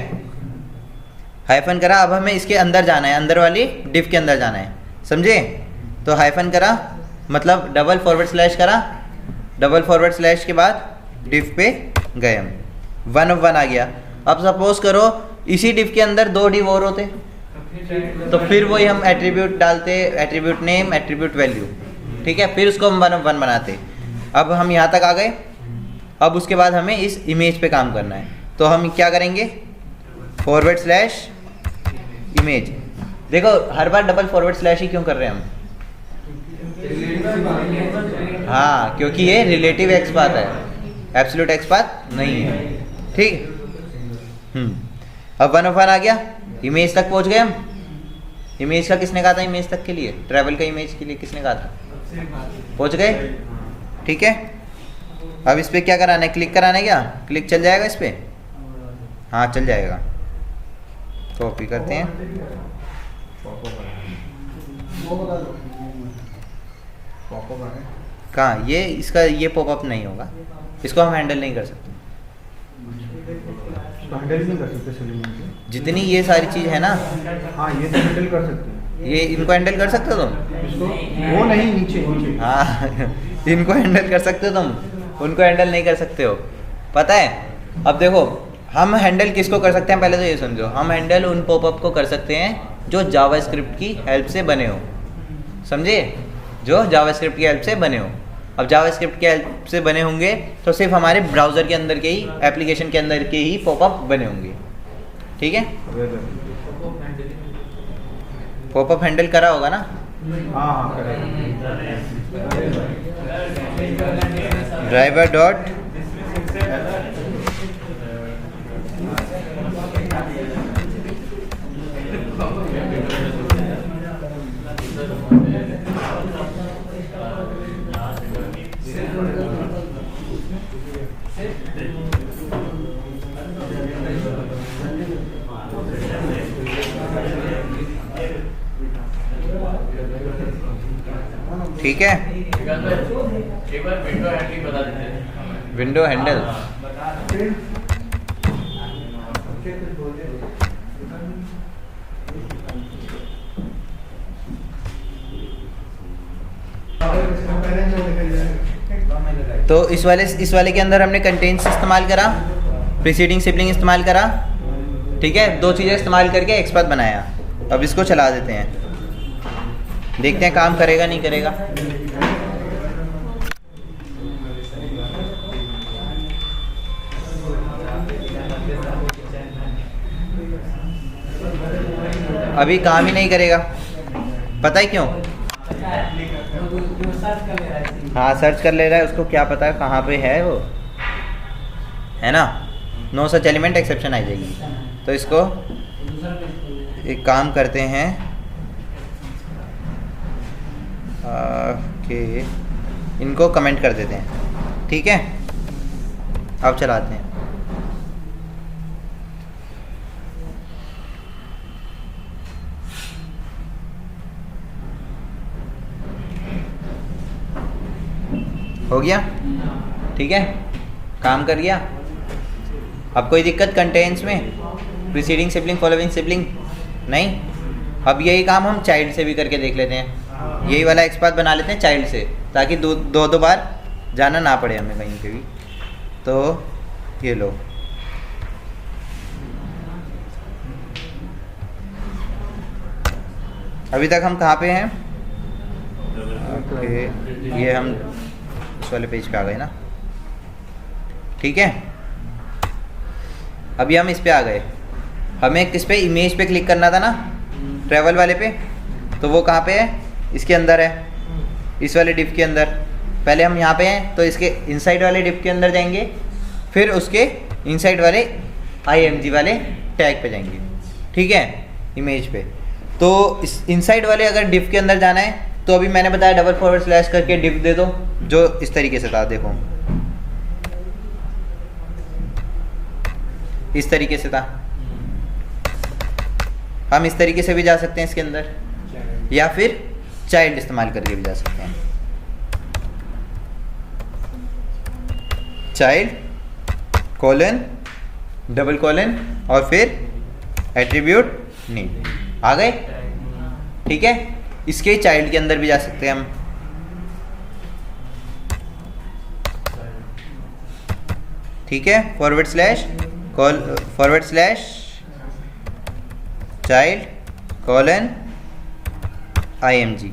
A: हाइफन करा, अब हमें इसके अंदर जाना है, अंदर वाली डिव के अंदर जाना है, समझे। तो हाइफन करा मतलब // करा, // के बाद डिव पे गए हम, 101 आ गया। अब सपोज करो इसी डिव के अंदर 2 डिव और होते, तो फिर वही हम एट्रीब्यूट डालते, एट्रीब्यूट नेम, एट्रीब्यूट वैल्यू, ठीक है, फिर उसको हम 101 बनाते। अब हम यहाँ तक आ गए। अब उसके बाद हमें इस इमेज पे काम करना है, तो हम क्या करेंगे, // इमेज। देखो हर बार // ही क्यों कर रहे हैं हम, हाँ, क्योंकि ये रिलेटिव एक्स पाथ है, एब्सोल्यूट एक्स पाथ नहीं है। ठीक। अब 1 ऑफ 1 आ गया, इमेज तक पहुंच गए हम। इमेज का किसने कहा था, इमेज तक के लिए, ट्रैवल का इमेज के लिए किसने कहा था, पहुंच गए। ठीक है, अब इस पर क्या कराना है, क्लिक कराना है क्या, क्लिक चल जाएगा इस पर, हाँ चल जाएगा। कॉपी करते हैं, कहाँ ये, इसका ये पॉपअप नहीं होगा, इसको हम हैंडल नहीं कर सकते।
B: हैंडल नहीं कर सकते सेलिब्रेट,
A: जितनी ये सारी चीज़ है ना,
B: हाँ ये तो हैंडल कर सकते हैं।
A: ये इनको हैंडल कर सकते हो तुम,
B: इसको वो नहीं, नीचे नीचे,
A: हाँ इनको हैंडल कर सकते हो तुम, उनको हैंडल नहीं कर सकते हो, पता है। अब देखो हम हैंडल किसको कर सकते हैं, पहले तो ये समझो, हम हैंडल उन पॉपअप को कर सकते हैं जो जावास्क्रिप्ट की हेल्प से बने हो, समझे, जो जावास्क्रिप्ट की हेल्प से बने हो। अब जावास्क्रिप्ट की हेल्प से बने होंगे तो सिर्फ हमारे ब्राउज़र के अंदर के ही, एप्लीकेशन के अंदर के ही पॉपअप बने होंगे। ठीक है, पॉपअप हैंडल करा होगा ना,
B: हाँ
A: ड्राइवर डॉट ठीक है,
D: एक बार विंडो हैंडलिंग बता देते हैं।
A: विंडो हैंडल, तो इस वाले के अंदर हमने कंटेंट्स इस्तेमाल करा, प्रीसीडिंग सिबलिंग इस्तेमाल करा, ठीक है, दो चीज़ें इस्तेमाल करके एक्सपाथ बनाया। अब इसको चला देते हैं, देखते हैं काम करेगा नहीं करेगा। अभी काम ही नहीं करेगा, पता है क्यों, हाँ सर्च कर ले रहा है, उसको क्या पता है कहाँ पे है वो, है ना, नो सच एलिमेंट एक्सेप्शन आ जाएगी। तो इसको एक काम करते हैं कि इनको कमेंट कर देते हैं, ठीक है। अब चलाते हैं, हो गया, ठीक है, काम कर गया। अब कोई दिक्कत कंटेंट्स में, प्रीसीडिंग सिबलिंग फॉलोइंग सिबलिंग नहीं। अब यही काम हम चाइल्ड से भी करके देख लेते हैं, यही वाला एक्सपाथ बना लेते हैं चाइल्ड से, ताकि दो बार जाना ना पड़े हमें कहीं पे भी। तो ये लो, अभी तक हम कहाँ पे हैं, ये हम इस वाले पेज पे आ गए ना, ठीक है। अभी हम इस पे आ गए, हमें किस पे, इमेज पे क्लिक करना था ना, ट्रैवल वाले पे, तो वो कहाँ पे है, इसके अंदर है, इस वाले डिव के अंदर। पहले हम यहाँ पे हैं तो इसके इनसाइड वाले डिव के अंदर जाएंगे, फिर उसके इनसाइड वाले IMG वाले टैग पे जाएंगे, ठीक है, इमेज पे। तो इस इनसाइड वाले अगर डिव के अंदर जाना है तो अभी मैंने बताया डबल फॉरवर्ड स्लैश करके डिव दे दो, जो इस तरीके से था, देखो इस तरीके से था। हम इस तरीके से भी जा सकते हैं इसके अंदर, या फिर चाइल्ड इस्तेमाल करके भी जा सकते हैं, चाइल्ड कोलन डबल कोलन और फिर एट्रीब्यूट नीड, आ गए, ठीक है। इसके चाइल्ड के अंदर भी जा सकते हैं हम, ठीक है, forward slash child colon IMG,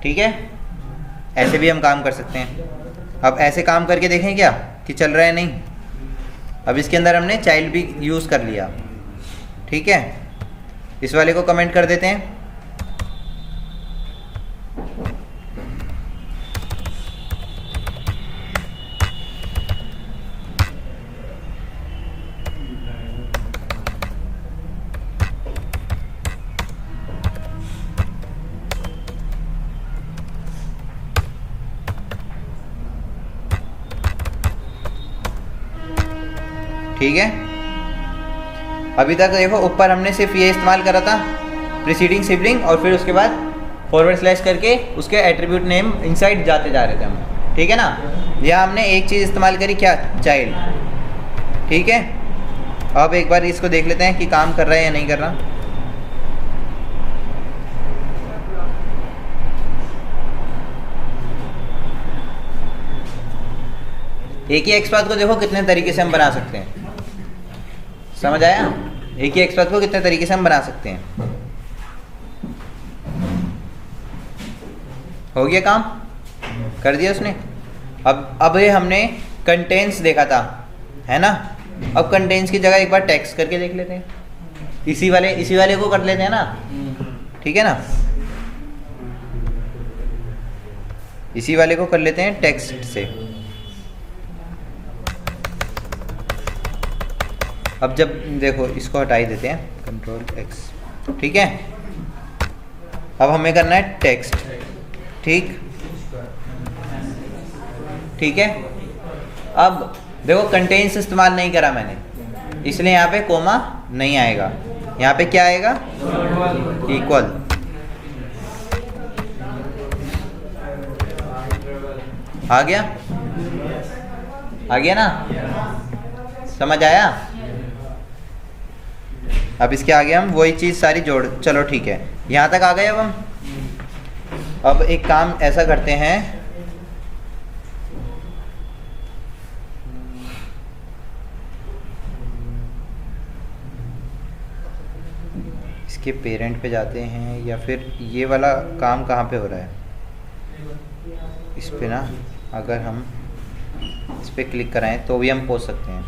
A: ठीक है, ऐसे भी हम काम कर सकते हैं। अब ऐसे काम करके देखें क्या कि चल रहा है नहीं। अब इसके अंदर हमने चाइल्ड भी यूज़ कर लिया, ठीक है। इस वाले को कमेंट कर देते हैं, ठीक है। अभी तक देखो ऊपर हमने सिर्फ ये इस्तेमाल करा था, प्रीसीडिंग सिबलिंग, और फिर उसके बाद फॉरवर्ड स्लैश करके उसके एट्रीब्यूट नेम इनसाइड जाते जा रहे थे हम, ठीक है ना। यहाँ हमने एक चीज़ इस्तेमाल करी, क्या, चाइल्ड, ठीक है। अब एक बार इसको देख लेते हैं कि काम कर रहा है या नहीं कर रहा। एक ही एक्सपाथ को देखो कितने तरीके से हम बना सकते हैं, समझ आया। एक ही एक्सपाथ को कितने तरीके से हम बना सकते हैं। हो गया काम, कर दिया उसने। अब ये हमने कंटेंट्स देखा था, है ना। अब कंटेंट्स की जगह एक बार टेक्स्ट करके देख लेते हैं, इसी वाले को कर लेते हैं ना, ठीक है ना। इसी वाले को कर लेते हैं टेक्स्ट से। अब जब देखो इसको हटा ही देते हैं, कंट्रोल एक्स, ठीक है। अब हमें करना है टेक्स्ट, ठीक है। अब देखो कंटेंट्स इस्तेमाल नहीं करा मैंने, इसलिए यहाँ पे कोमा नहीं आएगा, यहाँ पे क्या आएगा, इक्वल। आ गया ना, समझ आया। अब इसके आगे हम वही चीज़ सारी जोड़, चलो ठीक है, यहाँ तक आ गए। अब हम अब एक काम ऐसा करते हैं, इसके पेरेंट पे जाते हैं, या फिर ये वाला काम कहाँ पे हो रहा है, इस पे ना, अगर हम इस पे क्लिक कराएं तो भी हम पहुँच सकते हैं,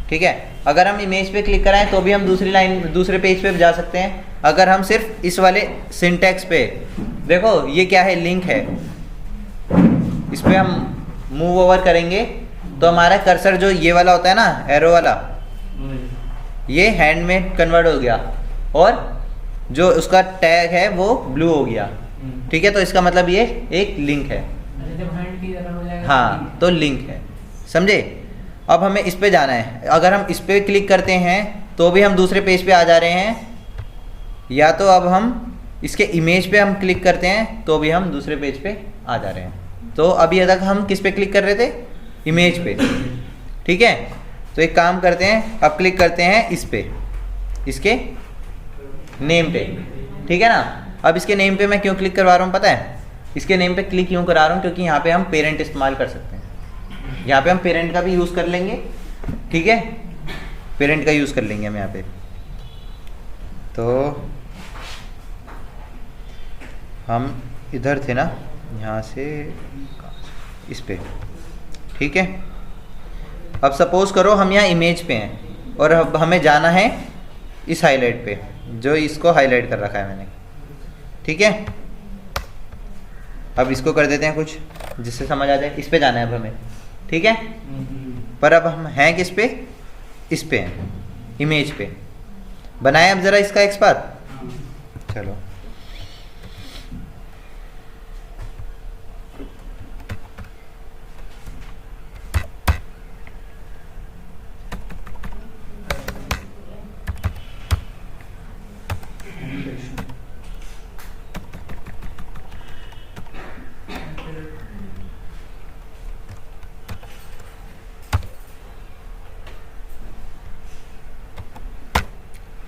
A: ठीक है। अगर हम इमेज पे क्लिक कराएं तो भी हम दूसरे पेज पे जा सकते हैं। अगर हम सिर्फ इस वाले सिंटैक्स पे, देखो ये क्या है, लिंक है, इस पे हम मूव ओवर करेंगे तो हमारा कर्सर जो ये वाला होता है ना, एरो वाला, ये हैंड में कन्वर्ट हो गया, और जो उसका टैग है वो ब्लू हो गया, ठीक है। तो इसका मतलब ये एक लिंक है, हाँ, तो लिंक है, समझे। अब हमें इस पे जाना है, अगर हम इस पे क्लिक करते हैं तो भी हम दूसरे पेज पे आ जा रहे हैं, या तो अब हम इसके इमेज पे हम क्लिक करते हैं तो भी हम दूसरे पेज पे आ जा रहे हैं। तो अभी तक हम किस पे क्लिक कर रहे थे, इमेज पे, ठीक है। तो एक काम करते हैं, अब क्लिक करते हैं इस पे, इसके नेम पे, ठीक है ना। अब इसके नेम पे मैं क्यों क्लिक करवा रहा हूँ पता है, इसके नेम पे क्लिक क्यों करा रहा हूँ, क्योंकि यहाँ पे हम पेरेंट इस्तेमाल कर सकते हैं, यहाँ पे हम पेरेंट का भी यूज़ कर लेंगे, ठीक है। पेरेंट का यूज़ कर लेंगे हम यहाँ पे। तो हम इधर थे ना, यहाँ से इस पे, ठीक है। अब सपोज करो हम यहाँ इमेज पे हैं और अब हमें जाना है इस हाईलाइट पे, जो इसको हाईलाइट कर रखा है मैंने, ठीक है। अब इसको कर देते हैं कुछ जिससे समझ आ जाए, इस पे जाना है अब हमें, ठीक है। पर अब हम हैं किस पे, इस पे हैं, इमेज पे। बनाए अब ज़रा इसका एक्सपाथ, चलो।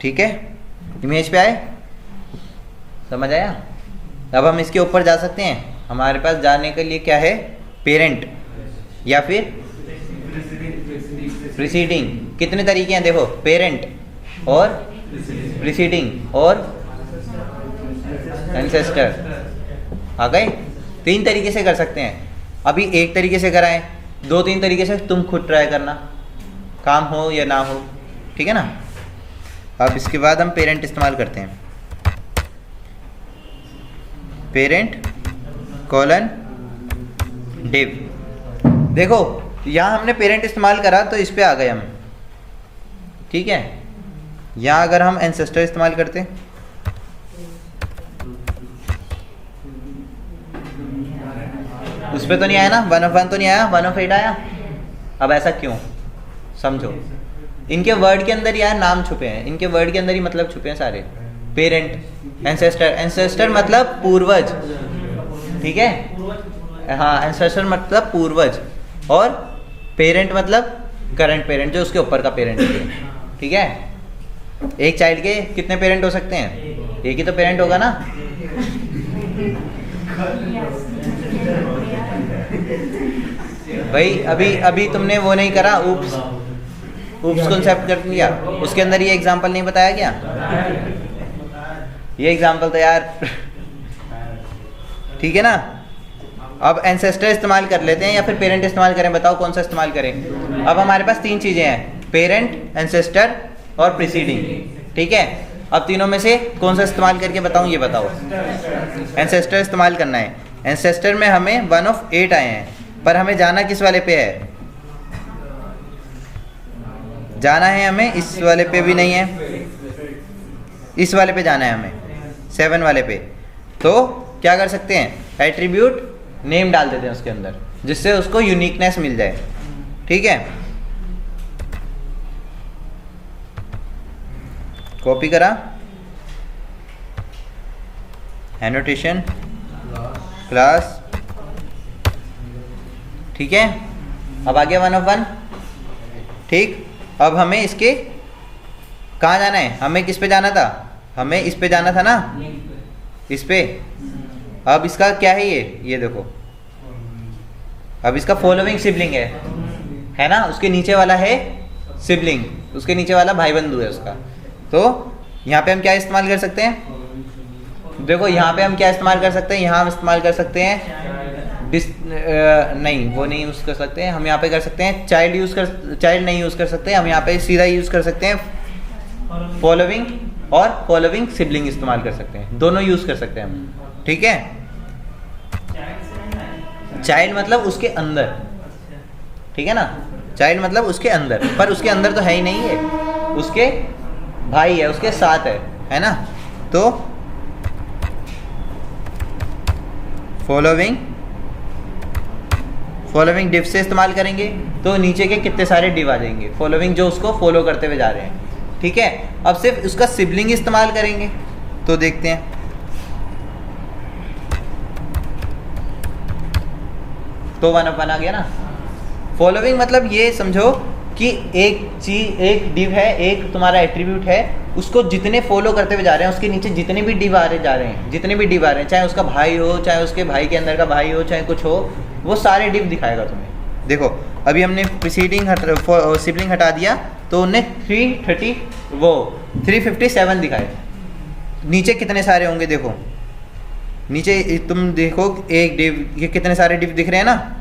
A: ठीक है, इमेज पे आए, समझ आया। अब हम इसके ऊपर जा सकते हैं, हमारे पास जाने के लिए क्या है, पेरेंट या फिर प्रीसीडिंग। कितने तरीके हैं देखो, पेरेंट और प्रीसीडिंग और एंसेस्टर। आ गए, 3 तरीके से कर सकते हैं। अभी एक तरीके से कराएं, 2-3 तरीके से तुम खुद ट्राई करना, काम हो या ना हो, ठीक है ना। अब इसके बाद हम पेरेंट इस्तेमाल करते हैं, पेरेंट कॉलन डिव। देखो यहाँ हमने पेरेंट इस्तेमाल करा तो इस पे आ गए हम, ठीक है। यहाँ अगर हम एंसेस्टर इस्तेमाल करते, उस पे तो नहीं आया ना, 1 of 1 तो नहीं आया, 1 of 8 आया। अब ऐसा क्यों, समझो। इनके वर्ड के अंदर यार नाम छुपे हैं, इनके वर्ड के अंदर ही मतलब छुपे हैं सारे। पेरेंट, एंसेस्टर, एंसेस्टर मतलब पूर्वज, ठीक है, हाँ, एंसेस्टर मतलब पूर्वज, और पेरेंट मतलब करंट पेरेंट, जो उसके ऊपर का पेरेंट है, ठीक है। एक चाइल्ड के कितने पेरेंट हो सकते हैं? एक ही तो पेरेंट होगा ना। भाई अभी तुमने वो नहीं करा, ऊप्स कॉन्सेप्ट कर लिया, उसके अंदर ये एग्जांपल नहीं बताया क्या? ये एग्जांपल तो यार ठीक है ना। अब एंसेस्टर इस्तेमाल कर लेते हैं या फिर पेरेंट इस्तेमाल करें, बताओ कौन सा इस्तेमाल करें। अब हमारे पास तीन चीजें हैं, पेरेंट, एंसेस्टर और प्रीसीडिंग, ठीक है। अब तीनों में से कौन सा इस्तेमाल करके बताऊं, ये बताओ। एंसेस्टर इस्तेमाल करना है। एंसेस्टर में हमें 1 of 8 आए हैं, पर हमें जाना किस वाले पे है? जाना है हमें इस वाले पे भी नहीं है, इस वाले पे जाना है हमें, 7 वाले पे। तो क्या कर सकते हैं, एट्रीब्यूट नेम डाल देते हैं उसके अंदर, जिससे उसको यूनिकनेस मिल जाए, ठीक है। कॉपी करा, एनोटेशन, क्लास, ठीक है। अब आ गया 1 of 1, ठीक। अब हमें इसके कहाँ जाना है, हमें किस पे जाना था, हमें इस पे जाना था ना, इस पे। अब इसका क्या है, ये देखो, अब इसका फॉलोइंग सिबलिंग है ना, उसके नीचे वाला है सिबलिंग, उसके नीचे वाला भाई बंधु है उसका। तो यहाँ पे हम क्या इस्तेमाल कर सकते हैं, देखो यहाँ पे हम क्या इस्तेमाल कर सकते हैं, यहाँ हम इस्तेमाल कर सकते हैं नहीं, वो नहीं यूज़ कर सकते हैं हम, यहाँ पे कर सकते हैं चाइल्ड नहीं यूज़ कर सकते, हम यहाँ पे सीधा यूज़ कर सकते हैं फॉलोइंग, और फॉलोइंग सिबलिंग इस्तेमाल कर सकते हैं, दोनों यूज़ कर सकते हैं हम, ठीक है। चाइल्ड मतलब उसके अंदर, ठीक है ना, चाइल्ड मतलब उसके अंदर, पर उसके अंदर तो है ही नहीं है, उसके भाई है, उसके साथ है ना। तो फॉलोइंग डिव से इस्तेमाल करेंगे तो नीचे के कितने सारे डिव आ जाएंगे, फॉलोइंग जो उसको फॉलो करते हुए जा रहे हैं, ठीक है। अब सिर्फ उसका सिबलिंग इस्तेमाल करेंगे, तो देखते हैं। तो 1 of 1 आ गया ना। फॉलोइंग मतलब ये समझो कि एक डिव है, एक तुम्हारा एट्रीब्यूट है, उसको जितने फॉलो करते हुए जा रहे हैं, उसके नीचे जितने भी डिव आ रहे हैं, चाहे उसका भाई हो, चाहे उसके भाई के अंदर का भाई हो, चाहे कुछ हो, वो सारे डिव दिखाएगा तुम्हें। देखो अभी हमने प्रीसीडिंग सिबलिंग हटा दिया, तो उन्हें 357 दिखाए। नीचे कितने सारे होंगे, देखो नीचे तुम देखो, एक डिव, ये कितने सारे डिव दिख रहे हैं ना,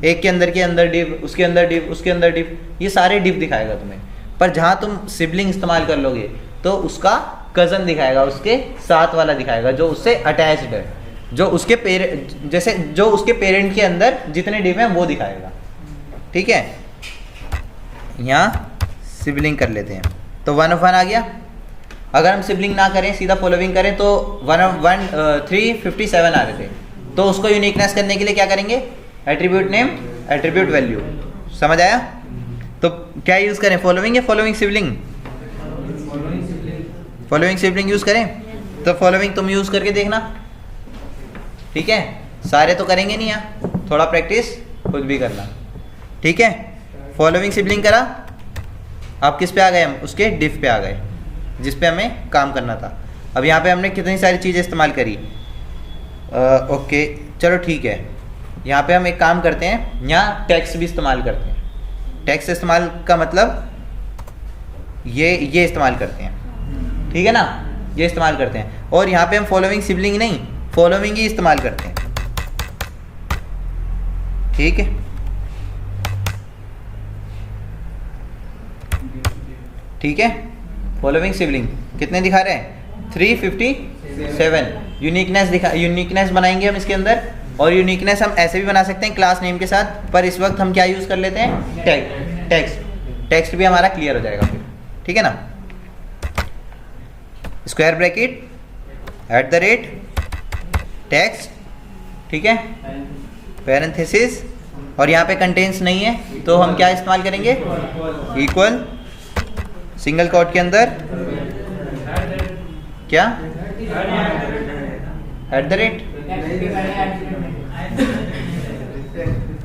A: एक के अंदर डिव, उसके अंदर डिव, उसके अंदर डिव, ये सारे डिव दिखाएगा तुम्हें। पर जहाँ तुम सिबलिंग इस्तेमाल कर लोगे तो उसका कज़न दिखाएगा, उसके साथ वाला दिखाएगा, जो उससे अटैच्ड है, जो उसके पेरेंट के अंदर जितने डिव हैं वो दिखाएगा, ठीक है। यहाँ सिबलिंग कर लेते हैं, तो 1 of 1 आ गया। अगर हम सिबलिंग ना करें, सीधा फॉलोइंग करें, तो 357 आ रहे थे। तो उसको यूनिकनेस करने के लिए क्या करेंगे, एट्रीब्यूट नेम, एट्रीब्यूट वैल्यू, समझ आया। तो क्या यूज़ करें, फॉलोइंग या following sibling? Following sibling use करें। तो फॉलोइंग तुम यूज़ करके देखना, ठीक है। सारे तो करेंगे नहीं यहाँ, थोड़ा प्रैक्टिस खुद भी करना, ठीक है। फॉलोइंग सिबलिंग करा, आप किस पे आ गए, हम उसके डिफ पे आ गए, जिस पे हमें काम करना था। अब यहाँ पे हमने कितनी सारी चीज़ें इस्तेमाल करी, ओके चलो ठीक है। यहाँ पे हम एक काम करते हैं, यहाँ टेक्स्ट भी इस्तेमाल करते हैं। टेक्स्ट इस्तेमाल का मतलब ये इस्तेमाल करते हैं, ठीक है ना, ये इस्तेमाल करते हैं। और यहाँ पे हम फॉलोइंग सिबलिंग नहीं, फॉलोइंग ही इस्तेमाल करते हैं, ठीक है। ठीक है, फॉलोइंग सिबलिंग कितने दिखा रहे हैं, 357। यूनिकनेस बनाएंगे हम इसके अंदर, और यूनिकनेस हम ऐसे भी बना सकते हैं क्लास नेम के साथ, पर इस वक्त हम क्या यूज़ कर लेते हैं, टेक्स्ट भी हमारा क्लियर हो जाएगा फिर, ठीक है ना। स्क्वायर ब्रैकेट @ टेक्स्ट, ठीक है, पैरेंथेसिस, और यहाँ पे कंटेंट्स नहीं है तो हम क्या इस्तेमाल करेंगे, इक्वल सिंगल कोट के अंदर क्या @,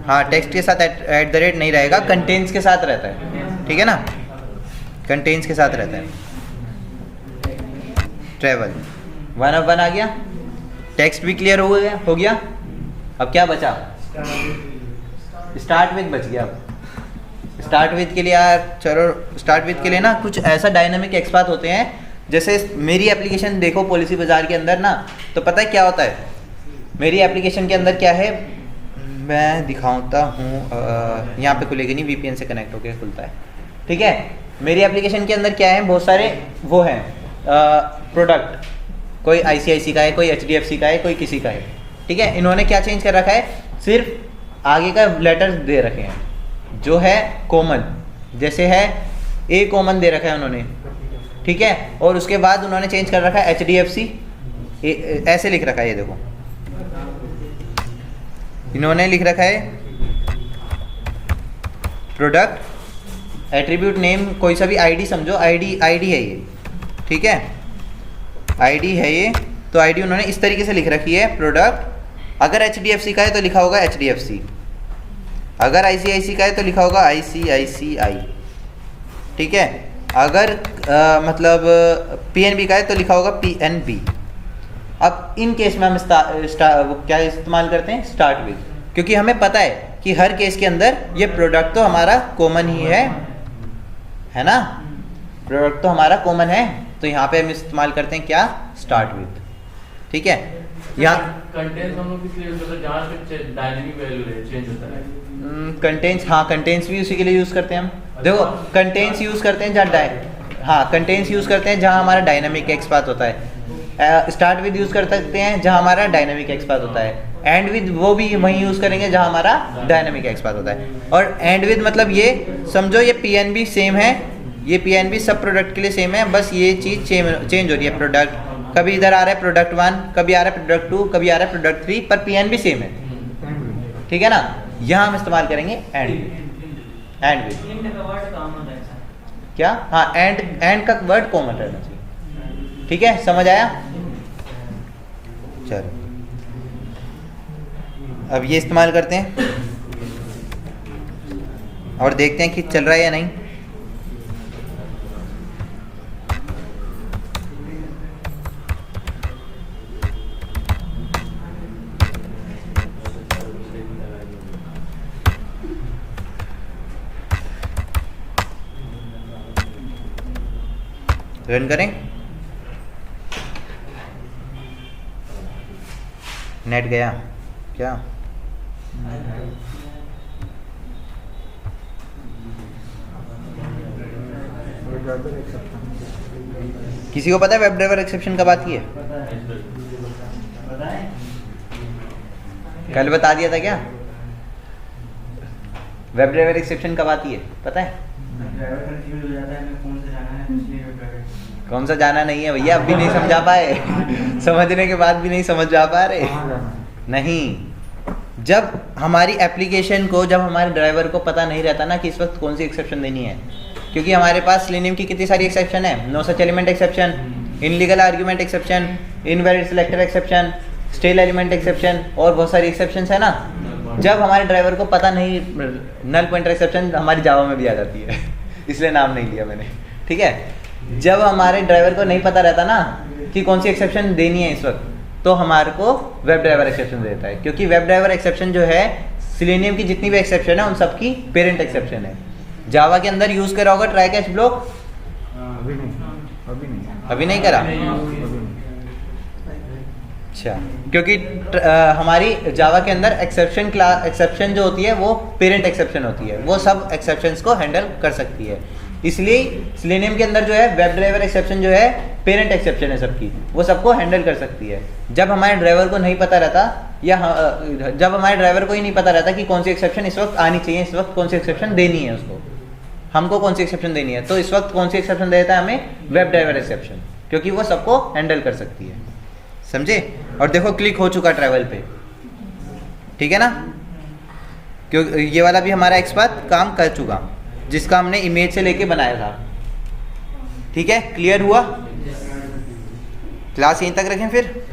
A: हाँ टेक्स्ट के साथ @ नहीं रहेगा, कंटेंट्स के साथ रहता है, ठीक है ना, कंटेंट्स के साथ रहता है। ट्रेवल 1 of 1 आ गया, टेक्स्ट भी क्लियर हो गया। अब क्या बचा, स्टार्ट विद बच गया। अब स्टार्ट विद के लिए यार चलो, स्टार्ट विद के लिए ना कुछ ऐसा डायनामिक एक्सपाथ होते हैं, जैसे मेरी एप्लीकेशन देखो पॉलिसी बाजार के अंदर ना, तो पता है क्या होता है, मेरी एप्लीकेशन के अंदर क्या है, मैं दिखाता हूँ, यहाँ पे खुलेगी नहीं, VPN से कनेक्ट होकर खुलता है, ठीक है। मेरी एप्लीकेशन के अंदर क्या है, बहुत सारे वो हैं प्रोडक्ट, कोई ICICI का है, कोई HDFC का है, कोई किसी का है, ठीक है। इन्होंने क्या चेंज कर रखा है, सिर्फ आगे का लेटर्स दे रखे हैं, जो है कॉमन, जैसे है A कॉमन दे रखा है उन्होंने, ठीक है। और उसके बाद उन्होंने चेंज कर रखा है HDFC, ऐसे लिख रखा है, ये देखो इन्होंने लिख रखा है प्रोडक्ट एट्रीब्यूट नेम, कोई सा भी ID समझो, ID है ये, ठीक है, ID है ये, तो ID उन्होंने इस तरीके से लिख रखी है प्रोडक्ट। अगर HDFC का है तो लिखा होगा HDFC, अगर ICICI का है तो लिखा होगा ICICI, ठीक है। अगर मतलब PNB का है तो लिखा होगा PNB। अब इन केस में हम क्या इस्तेमाल करते हैं, स्टार्ट विद, क्योंकि हमें पता है कि हर केस के अंदर ये प्रोडक्ट तो हमारा कॉमन ही है ना, प्रोडक्ट तो हमारा कॉमन है, तो यहाँ पे हम इस्तेमाल करते हैं क्या, स्टार्ट विद, ठीक है। यहाँ
D: कंटेंट्स हम लोग किस लिए यूज करते हैं, जहाँ पे डायनेमिक वैल्यू चेंज होता है।
A: कंटेंट्स, हाँ कंटेंट्स भी उसी के लिए यूज करते हैं हम। देखो कंटेंट्स यूज करते हैं जहाँ कंटेंट्स यूज करते हैं जहाँ हमारा डायनामिक एक्सपाथ होता है। स्टार्ट विद यूज कर सकते हैं जहाँ हमारा डायनामिक एक्सपाथ होता है। एंड विद वो भी वहीं यूज करेंगे जहाँ हमारा डायनामिक एक्सपाथ होता है। और एंड विद मतलब ये समझो ये PNB सेम है, ये PNB सब प्रोडक्ट के लिए सेम है, बस ये चीज़ चेंज हो रही है। प्रोडक्ट कभी इधर आ रहा है प्रोडक्ट 1, कभी आ रहा है प्रोडक्ट 2, कभी आ रहा है प्रोडक्ट 3, पर PNB सेम है, ठीक है ना। यहाँ हम इस्तेमाल करेंगे एंड विद। क्या, हाँ एंड का वर्ड कॉमन रहना चाहिए, ठीक है, समझ आया। चलो अब ये इस्तेमाल करते हैं और देखते हैं कि चल रहा है या नहीं। रन करें, नेट गया क्या? किसी को पता है वेब ड्राइवर एक्सेप्शन कब आती है? कल बता दिया था क्या? वेब ड्राइवर एक्सेप्शन कब आती है पता है? कौन सा जाना नहीं है भैया, अब भी नहीं समझा पाए समझने के बाद भी नहीं समझ पा रहे। नहीं, जब हमारी एप्लीकेशन को, जब हमारे ड्राइवर को पता नहीं रहता ना कि इस वक्त कौन सी एक्सेप्शन देनी है, क्योंकि हमारे पास सेलेनियम की कितनी सारी एक्सेप्शन है, no such element exception, illegal argument exception, invalid selector exception, stale element exception और बहुत सारी एक्सेप्शंस है ना। जब हमारे ड्राइवर को पता नहीं, नल पॉइंटर एक्सेप्शन हमारी जावा में भी आ जाती है इसलिए नाम नहीं लिया मैंने, ठीक है। जब हमारे ड्राइवर को नहीं पता रहता ना कि कौन सी एक्सेप्शन देनी है इस वक्त, तो हमारे को वेब ड्राइवर एक्सेप्शन देता है, क्योंकि वेब ड्राइवर एक्सेप्शन जो है सेलेनियम की जितनी भी एक्सेप्शन है उन सबकी पेरेंट एक्सेप्शन है। जावा के अंदर यूज करा होगा ट्राई कैच ब्लॉक? अभी नहीं करा। अच्छा, क्योंकि हमारी जावा के अंदर एक्सेप्शन जो होती है वो पेरेंट एक्सेप्शन होती है, वो सब एक्सेप्शंस को हैंडल कर सकती है। इसलिए सेलेनियम के अंदर जो है वेब ड्राइवर एक्सेप्शन जो है पेरेंट एक्सेप्शन है सबकी, वो सबको हैंडल कर सकती है। जब हमारे ड्राइवर को नहीं पता रहता, या जब हमारे ड्राइवर को ही नहीं पता रहता कि कौन सी एक्सेप्शन इस वक्त आनी चाहिए, इस वक्त कौन सी एक्सेप्शन देनी है उसको, हमको कौन सी एक्सेप्शन देनी है, तो इस वक्त कौन सी एक्सेप्शन देता है हमें? वेब ड्राइवर एक्सेप्शन, क्योंकि वो सबको हैंडल कर सकती है। समझे? और देखो क्लिक हो चुका ट्रैवल पे, ठीक है ना, क्योंकि ये वाला भी हमारा एक्सपाथ काम कर चुका, जिसका हमने इमेज से लेके बनाया था, ठीक है, क्लियर हुआ? क्लास यहीं तक रखें फिर।